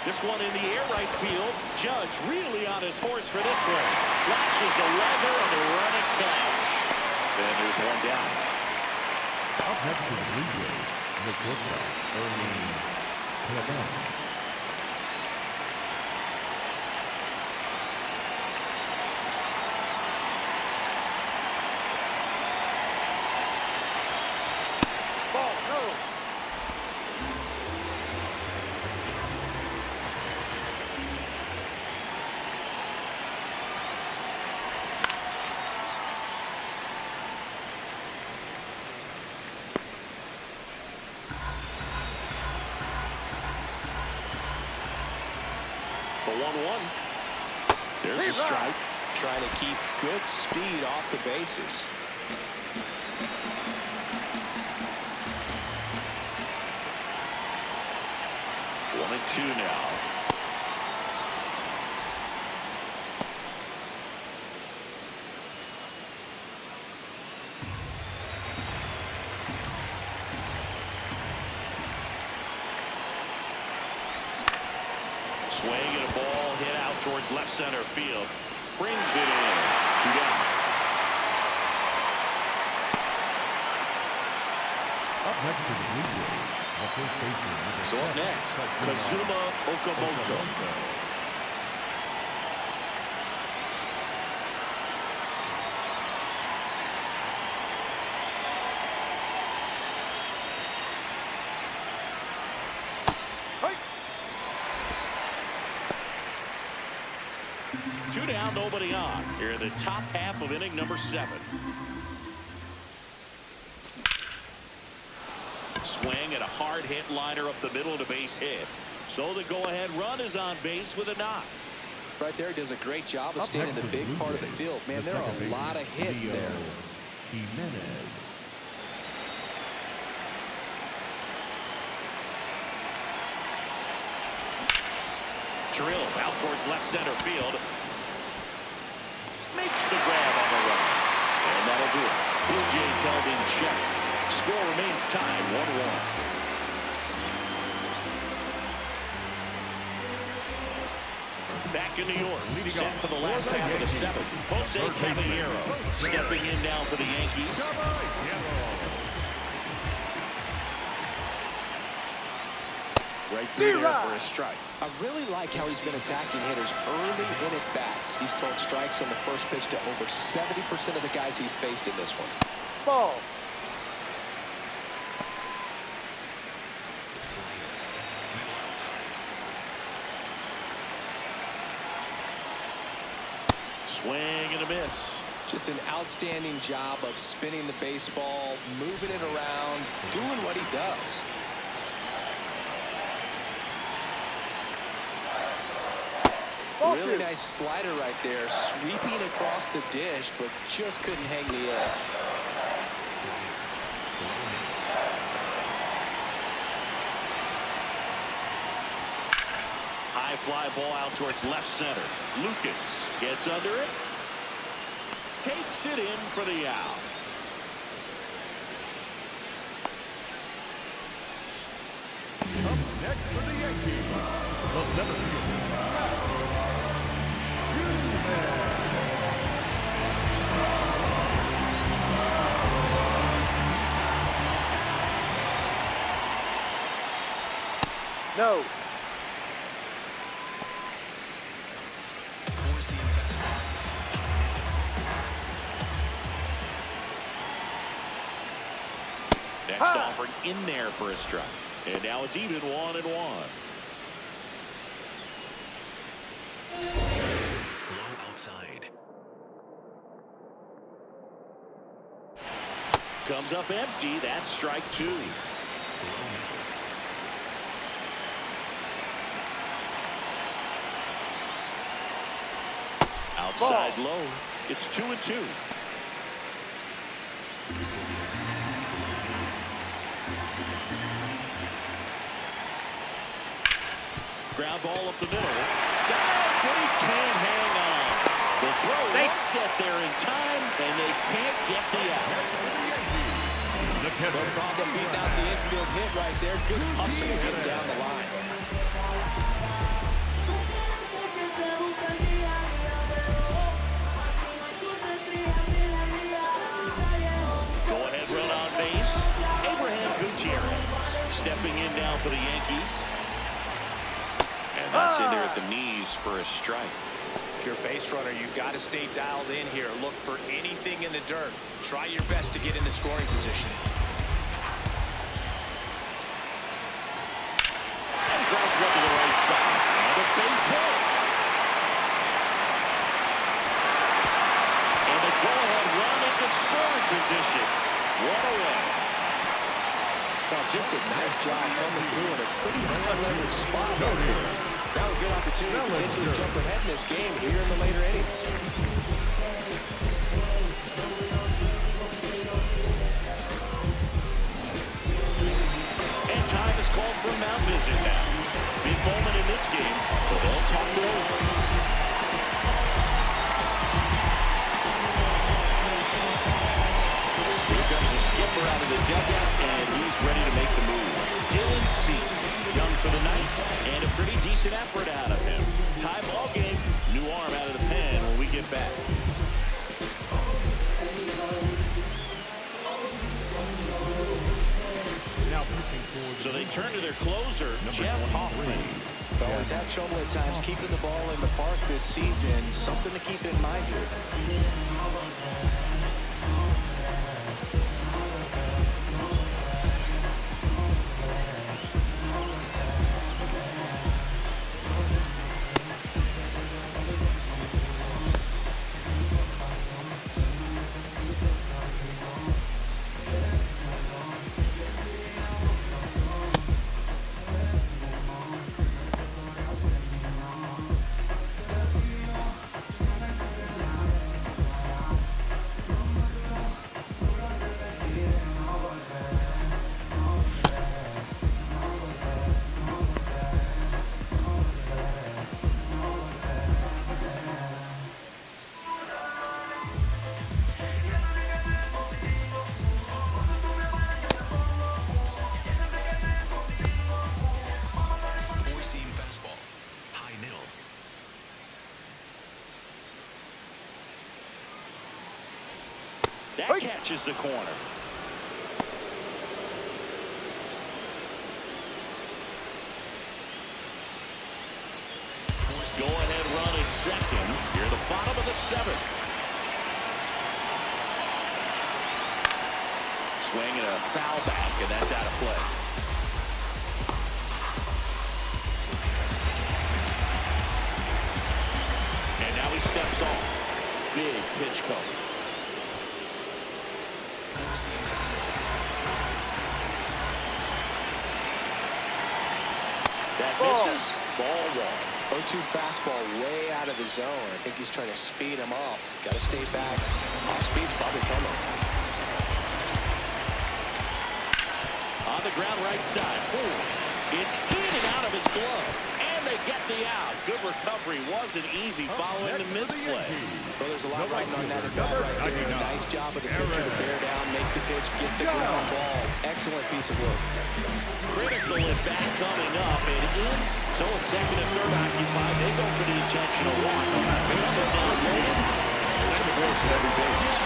This one in the air right field. Judge really on his horse for this one. Flashes the leather and the running catch. And there's one down. Up next to the Blue Jays, the quarterback, Ernie Clement. Ball, no. The 1-1. There's a strike. Trying to keep good speed off the bases. One and two now. Swing and a ball hit out towards left center field. Brings it in. 2 down. Up next to the Blue Jays, the first baseman. So up next, Kazuma Okamoto. Hey. 2 down, nobody on. Here in the top half of inning number 7. Swing and a hard hit liner up the middle to base hit. So the go-ahead run is on base with a knock. Right there, does a great job of staying in the big part of the field. Man, there are a lot of hits there. Jimenez. Drill out towards left center field. Makes the grab on the run. And that'll do it. Blue Jays held in check. Score remains tied 1-1. Back in New York, set for the last half of the 7th. Jose Caballero stepping in now for the Yankees. Right through there for a strike. I really like how he's been attacking hitters early in at bats. He's thrown strikes on the first pitch to over 70% of the guys he's faced in this one. Ball. Swing and a miss. Just an outstanding job of spinning the baseball, moving it around, doing what he does. Really nice slider right there, sweeping across the dish, but just couldn't hang the edge. High fly ball out towards left center. Lucas gets under it. Takes it in for the out. Up next for the Yankees, Yankees, the center fielder, No. Four-seam fastball. Next offering in there for a strike. And now it's even 1-1. Low outside. Comes up empty. That's strike 2. Outside low. It's 2-2. Ground ball up the middle. Dives, and he can't hang on. The throw won't get there in time, and they can't get the out. the No catcher. problem beating out the infield hit right there. Good hustle getting down the line. Go ahead run on base. Abraham Gutierrez stepping in now for the Yankees. And that's in there at the knees for a strike. If you're a base runner, you've got to stay dialed in here. Look for anything in the dirt. Try your best to get into scoring position. And grounds one to the right side. And a base hit. And a go-ahead run into scoring position. One away. Well, just a nice job coming through in a pretty high-leverage spot right here. Now a good opportunity to potentially jump ahead in this game here in the later innings. And time is called for a mound visit now. Big moment in this game, so they'll talk it over. Here comes a skipper out of the dugout, and he's ready to make the move. Dylan Cease, young for the night, and a pretty decent effort out of him. Tie ball game, new arm out of the pen when we get back. Now pitching for So they turn to their closer, Jeff Hoffman. Well, he's had trouble at times keeping the ball in the park this season. Something to keep in mind here. Four-seam fastball. High middle. That catches the corner. Go ahead run at second. Here the bottom of the 7th. Swing and a foul back, and that's out of play. And now he steps on. Big pitch coming. That misses. Ball 1. 0-2 fastball way out of the zone. I think he's trying to speed him up. Got to stay back. Off speed's probably coming. On the ground right side. It's in and out of his glove. And they get the out. Good recovery. Wasn't easy following the misplay. Well, there's a lot riding on that at bat right there. Nice job of the pitcher to bear down, make the pitch, get the ground ball. Excellent piece of work. Critical at bat coming up and in second and third occupied. They go for the intentional walk. Base is now loaded. There's a force at every base.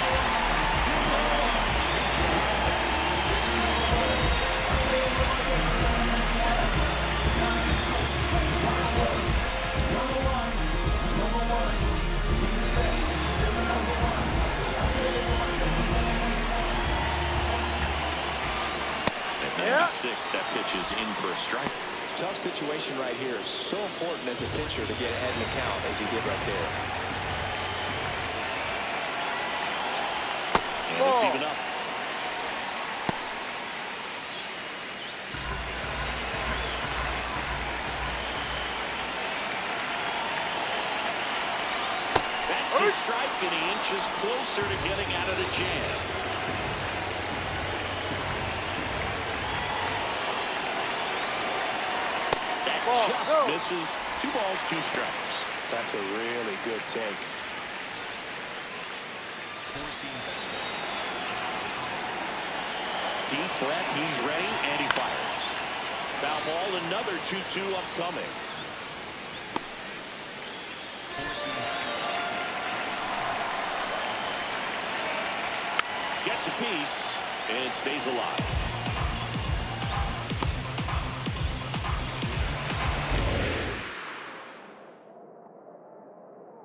Yeah. 96, that pitch is in for a strike. Tough situation right here. So important as a pitcher to get ahead in the count as he did right there. And it's even up. That's a strike, and he inches closer to getting out of the jam. Just misses. 2 balls, 2 strikes. That's a really good take. Deep breath, he's ready, and he fires. Foul ball, another 2-2 upcoming. Gets a piece, and it stays alive.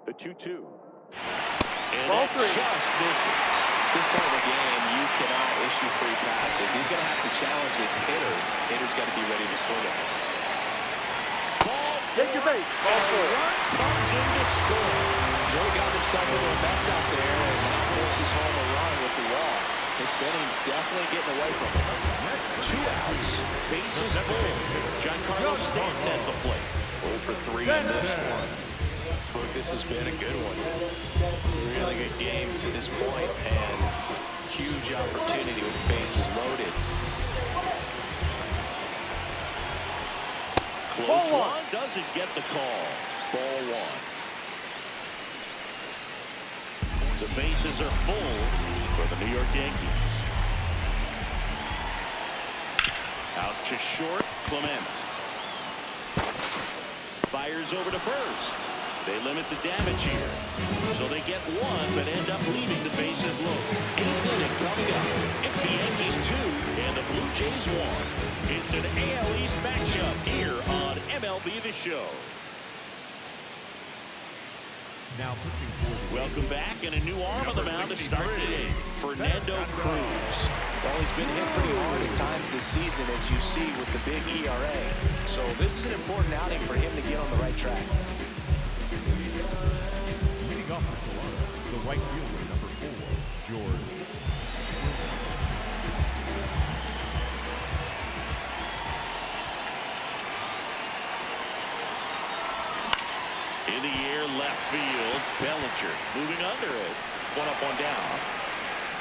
The 2-2. And Ball that 3. just misses. At this point in the game, you cannot issue free passes. He's going to have to challenge this hitter. Hitter's got to be ready to swing it. Ball Take your 4. base. Ball 4. Run comes in to score. Joe got himself into a mess out there and now forces home a run with the walk. His inning's definitely getting away from him. 2 outs. Bases full. Giancarlo Stanton at the plate. 0 for 3 in this one. This has been a good one. Really good game to this point, and huge opportunity with bases loaded. Close one. Doesn't get the call. Ball 1. The bases are full for the New York Yankees. Out to short, Clement. Fires over to first. They limit the damage here. So they get 1, but end up leaving the bases loaded. 8th inning coming up. It's the Yankees 2 and the Blue Jays 1. It's an AL East matchup here on MLB The Show. Now pushing forward. Welcome back, and a new arm on the mound to start today. Fernando Cruz. Well, he's been hit pretty hard at times this season, as you see with the big ERA. So this is an important outing for him to get on the right track. Leading off for Toronto, the right fielder, number 4, George. In the air, left field. Bellinger moving under it. 1 up, 1 down.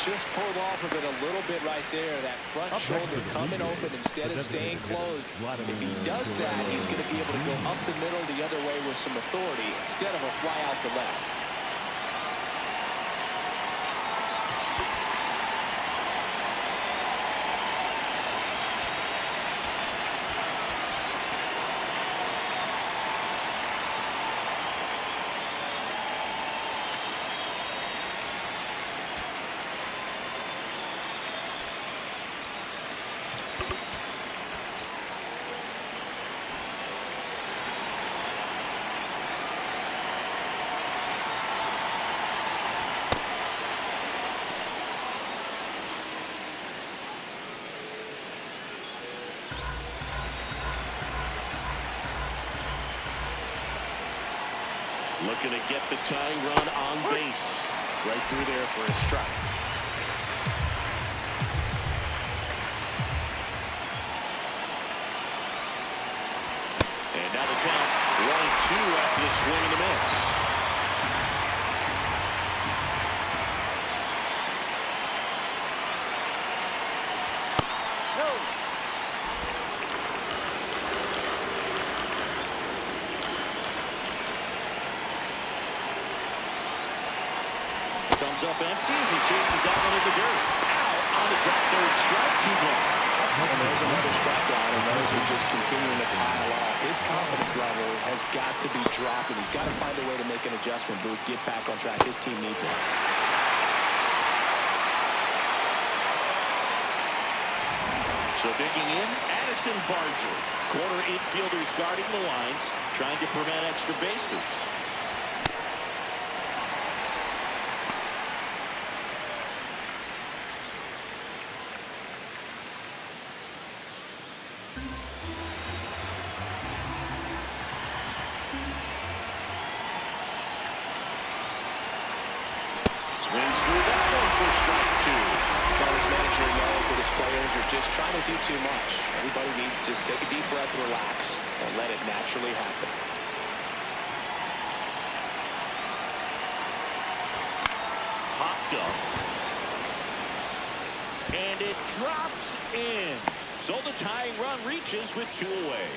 Just pulled off of it a little bit right there. That front shoulder coming open instead of staying closed. If he does that, he's going to be able to go up the middle the other way with some authority instead of a fly out to left. Looking to get the tying run on base. Right through there for a strike. And now the count 1-2 after the swing and the miss. Comes up empty as he chases that one in the dirt. Out on the drop, third strike, 2 gone. And there's another strikeout, and those are just continuing to pile up. His confidence level has got to be dropping. He's got to find a way to make an adjustment, Booth, get back on track. His team needs it. So digging in, Addison Barger. Corner infielders guarding the lines, trying to prevent extra bases. Swings through that one for strike two. His manager knows that his players are just trying to do too much. Everybody needs to just take a deep breath, relax, and let it naturally happen. Popped up. And it drops in. So the tying run reaches with 2 away.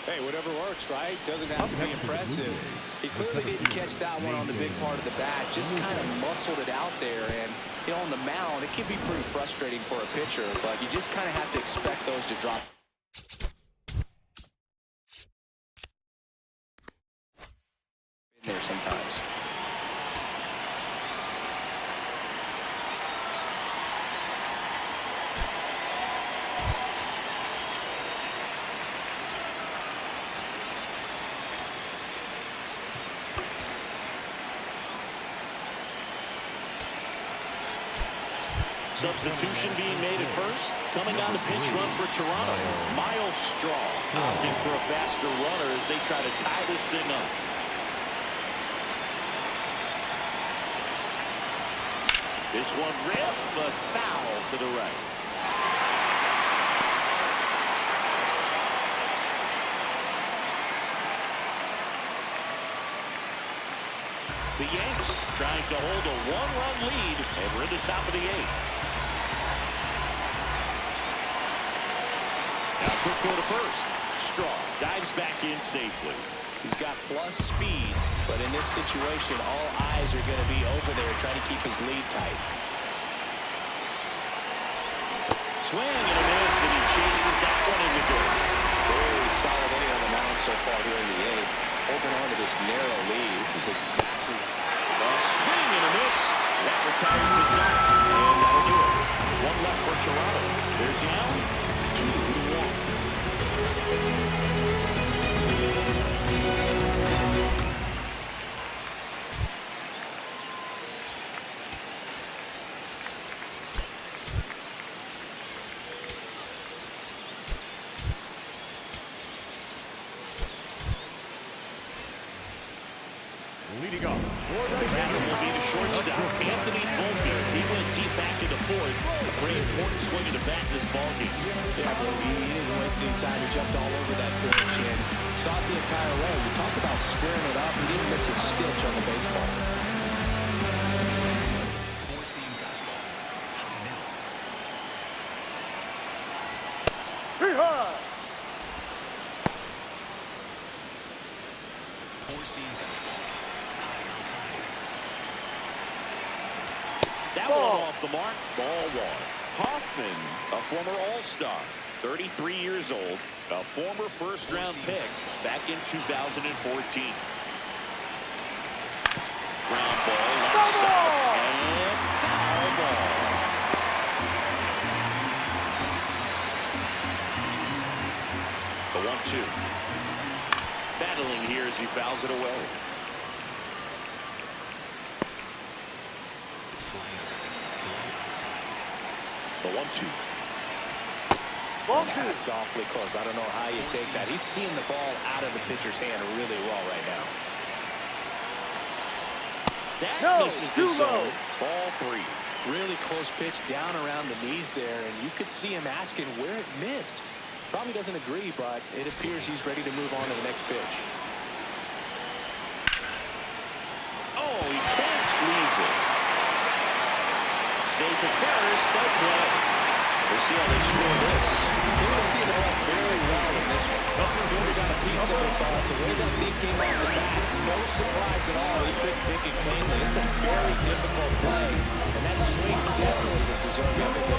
Hey, whatever works, right? Doesn't have to be impressive. He clearly didn't catch that one on the big part of the bat. Just kind of muscled it out there. And, you know, on the mound, it can be pretty frustrating for a pitcher. But you just kind of have to expect those to drop in there sometimes. Substitution being made at first. Coming on the pinch run for Toronto. Miles Straw opting for a faster runner as they try to tie this thing up. This one ripped, but foul to the right. The Yanks trying to hold a 1-run lead, and we're in the top of the 8th. Now quick throw to first. Straw dives back in safely. He's got plus speed, but in this situation, all eyes are going to be over there trying to keep his lead tight. Swing and a miss, and he chases that one in the dirt. Very solid inning on the mound so far here in the 8th. Holding on to this narrow lead. This is exactly a swing and a miss. That retires the side, and that'll do it. One left for Toronto. They're down 2-1. Leading off. That will be the shortstop, Anthony Volpe. He went deep back into fourth. A pretty important swing of the bat in this ballgame. Yeah, but he isn't wasting time. He jumped all over that pitch and saw it the entire way. You talk about squaring it up. He didn't miss a stitch on the baseball. Four-seam fastball. High middle. Four-seam fastball. High outside. That one off the mark. Ball 1. Hoffman, a former All-Star, 33 years old, a former first-round pick back in 2014. Ground ball, left side, and foul ball. The 1-2. Battling here as he fouls it away. The 1-2. That's awfully close. I don't know how you take that. He's seeing the ball out of the pitcher's hand really well right now. That misses the zone. Ball 3. Really close pitch down around the knees there, and you could see him asking where it missed. Probably doesn't agree, but it appears he's ready to move on to the next pitch. Oh, he can't squeeze it. Safe at first, no play. We'll see how they score this. You're going to see the ball very well in this one. Upper got a piece of it, but the way that thing came off the bat, no surprise at all he couldn't pick it cleanly. It's a very difficult play, and that swing definitely was deserving of a hit.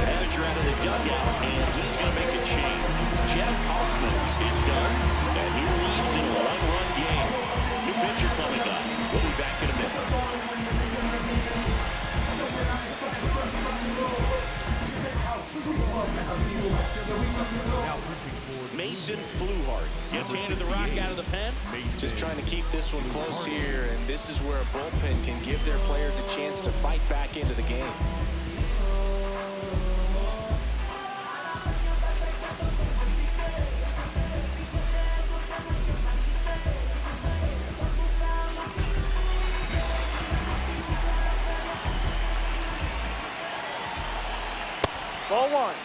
Manager out of the dugout, and he's going to make a change. Jeff Hoffman is done, and he leaves in a one-run game. New pitcher coming up. We'll be back in a minute. Mason Fluhart gets handed the rock out of the pen. Just trying to keep this one close here, and this is where a bullpen can give their players a chance to fight back into the game. Ball one.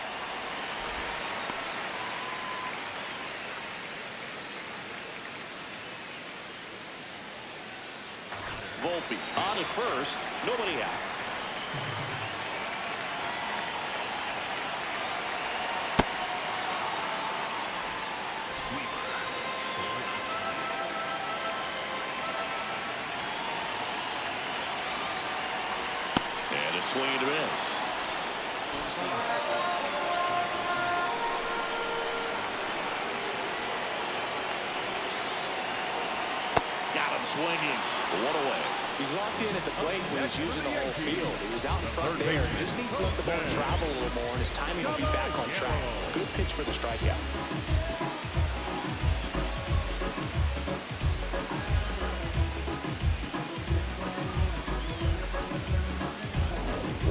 Volpe on at first, nobody out. And a swing and a miss. Got him swinging. One away. He's locked in at the plate when he's using the whole field. He was out in front there. Just needs to let the ball travel a little more, and his timing will be back on track. Good pitch for the strikeout.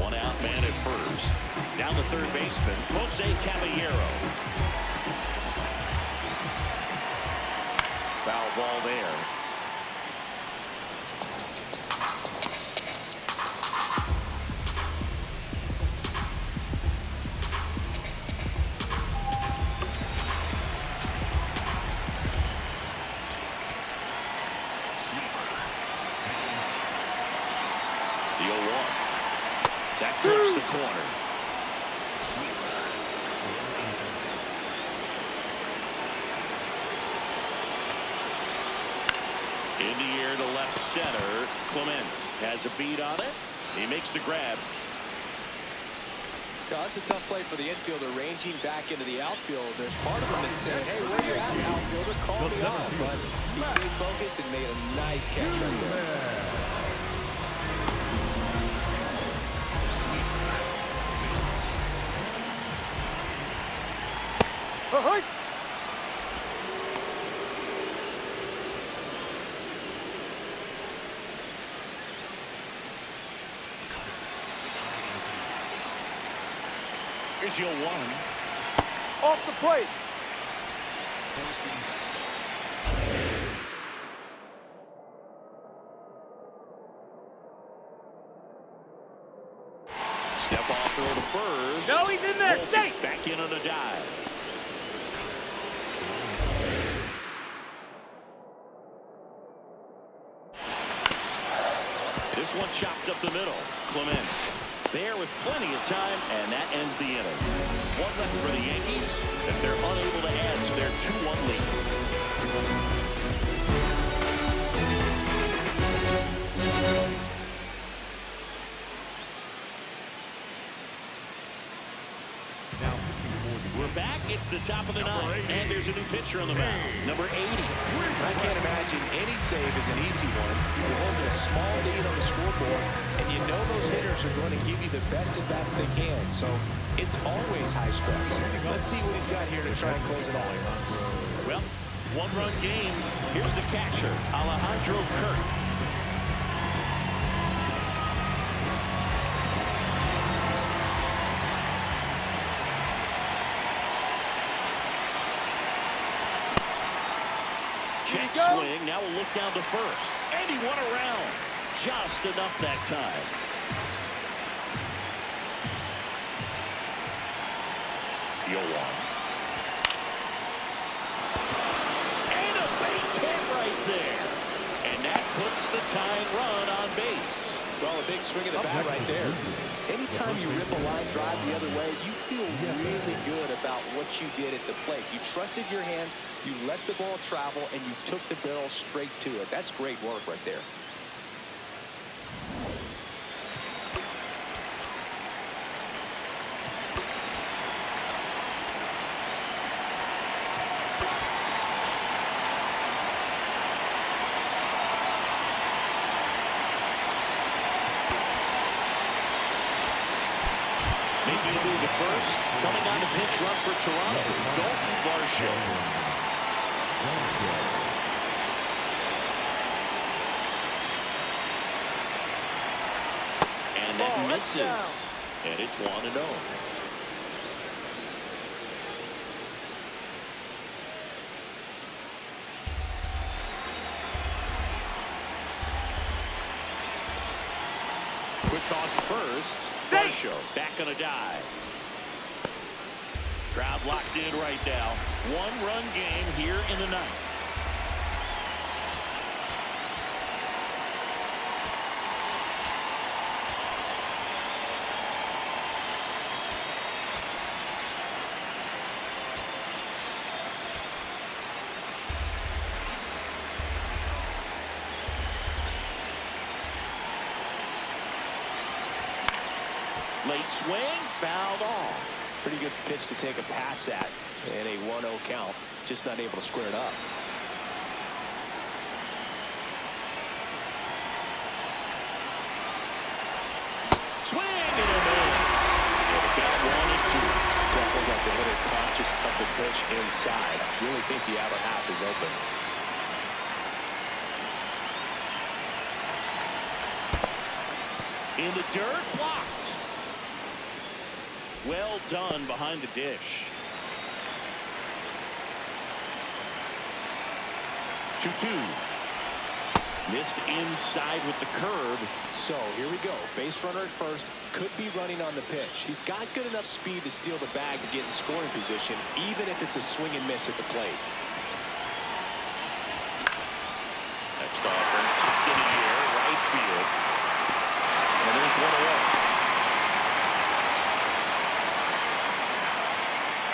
One out man at first. Down the third baseman, Jose Caballero. Foul ball there. The 0-1. That clips the corner. In the air to left center. Clement has a beat on it. He makes the grab. Yeah, that's a tough play for the infielder, ranging back into the outfield. There's part of him that's saying, hey, where you at, outfielder? Call me off. But he stayed focused and made a nice catch right there. Ahoy! Here's your 1. Off the plate. Step off throw to first. No, he's in there. Stay. Back in on a dive. This one chopped up the middle. Clement there with plenty of time, and that ends the inning. One left for the Yankees as they're unable to add to their 2-1 lead. We're back. It's the top of the ninth, and there's a new pitcher on the mound. Number 80. I can't imagine any save is an easy one. You're holding a small lead on the scoreboard, and you know those hitters are going to give you the best at-bats they can. So it's always high stress. Let's see what he's got here to try and close it all. Well, one-run game. Here's the catcher, Alejandro Kirk. Check swing. Now we'll look down to first. And he went around. Just enough that time. The 0-1. And a base hit right there. And that puts the tying run on base. Well, a big swing of the bat right there. Anytime you rip a line drive the other way, you feel really good about what what you did at the plate. You trusted your hands, you let the ball travel, and you took the barrel straight to it. That's great work right there. Making a move at first. Coming on the pitch run for Toronto. Dalton Varsho. And that misses. And it's 1-0. Quick toss first. Varsho back on a dive. Crowd locked in right now. One-run game here in the ninth. Late swing, fouled off. Pretty good pitch to take a pass at in a 1-0 count. Just not able to square it up. Swing and a miss. Got 1-2. Definitely got the hitter conscious of the pitch inside. Really think the outer half is open. In the dirt, blocked. Well done behind the dish. 2-2. Missed inside with the curve. So here we go. Base runner at first. Could be running on the pitch. He's got good enough speed to steal the bag and get in scoring position, even if it's a swing and miss at the plate. Next offering, kicked in the air, right field. And there's one away.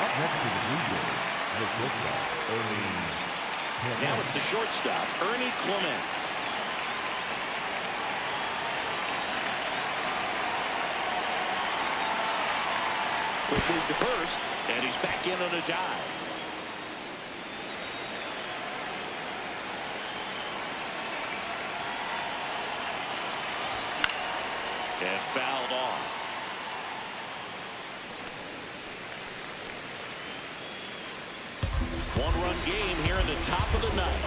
Up next to the Blue Jays, the shortstop, Ernie. Now it's the shortstop, Ernie Clement. Quick move to first, and he's back in on a dive. And fouled off. One-run game here in the top of the ninth.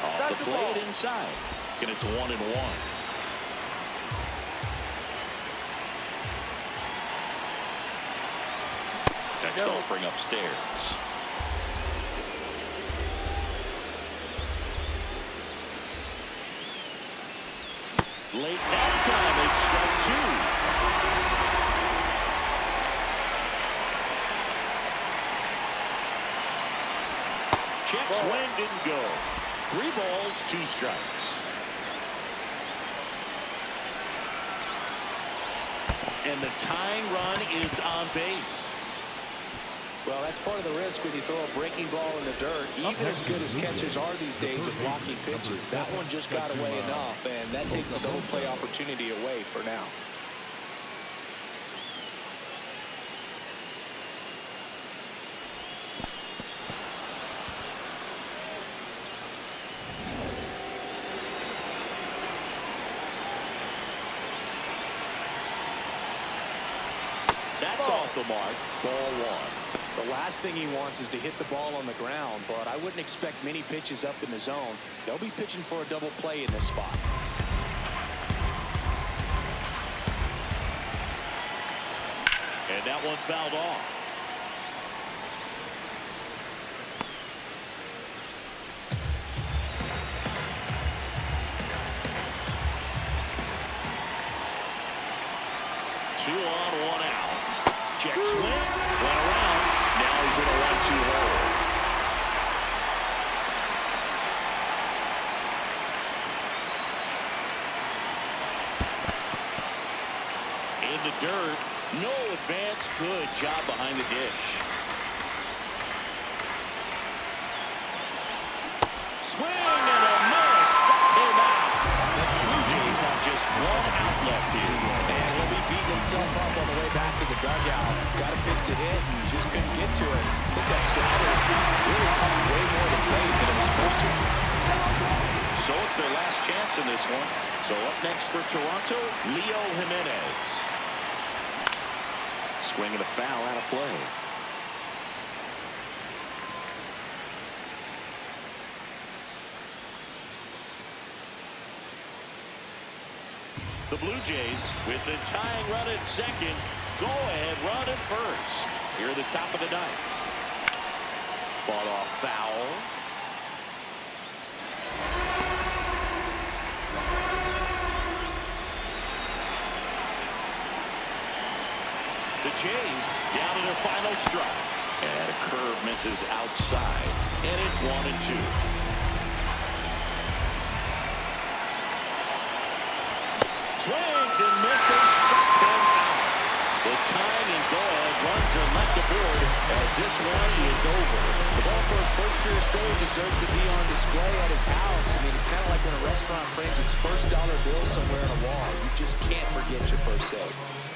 Off the plate inside. And it's 1-1. Next offering upstairs. Late that time, it's strike two. Check swing didn't go. 3 balls, 2 strikes. And the tying run is on base. Well, that's part of the risk when you throw a breaking ball in the dirt. Even as good as catchers are these days at blocking pitches, that one just got away enough, and that takes the double play opportunity away for now. That's off the mark. Ball 1. The last thing he wants is to hit the ball on the ground, but I wouldn't expect many pitches up in the zone. They'll be pitching for a double play in this spot. And that one fouled off. Two on, 1 out. Check swing. Went around. Now he's in a 1-2 hole. In the dirt. third. No advance. Good job behind the dish. Swing and a miss. Stop him out. The Blue Jays have just one out left here. And he'll be beating himself up on the way back to the dugout. Got a pitch to hit and just couldn't get to it. I think that slider really caught way more than late than it was supposed to. So it's their last chance in this one. So up next for Toronto, Leo Jimenez. Swing and a foul out of play. The Blue Jays with the tying run at second. Go ahead run at first. Here at the top of the ninth. Fought off foul. The Jays down to their final strike. And a curve misses outside. And it's 1-2. Swings and misses. Struck them out. The tying and go-ahead runs are left aboard as this one is over. The ball for his first career save deserves to be on display at his house. I mean, it's kind of like when a restaurant frames its first dollar bill somewhere on a wall. You just can't forget your first save.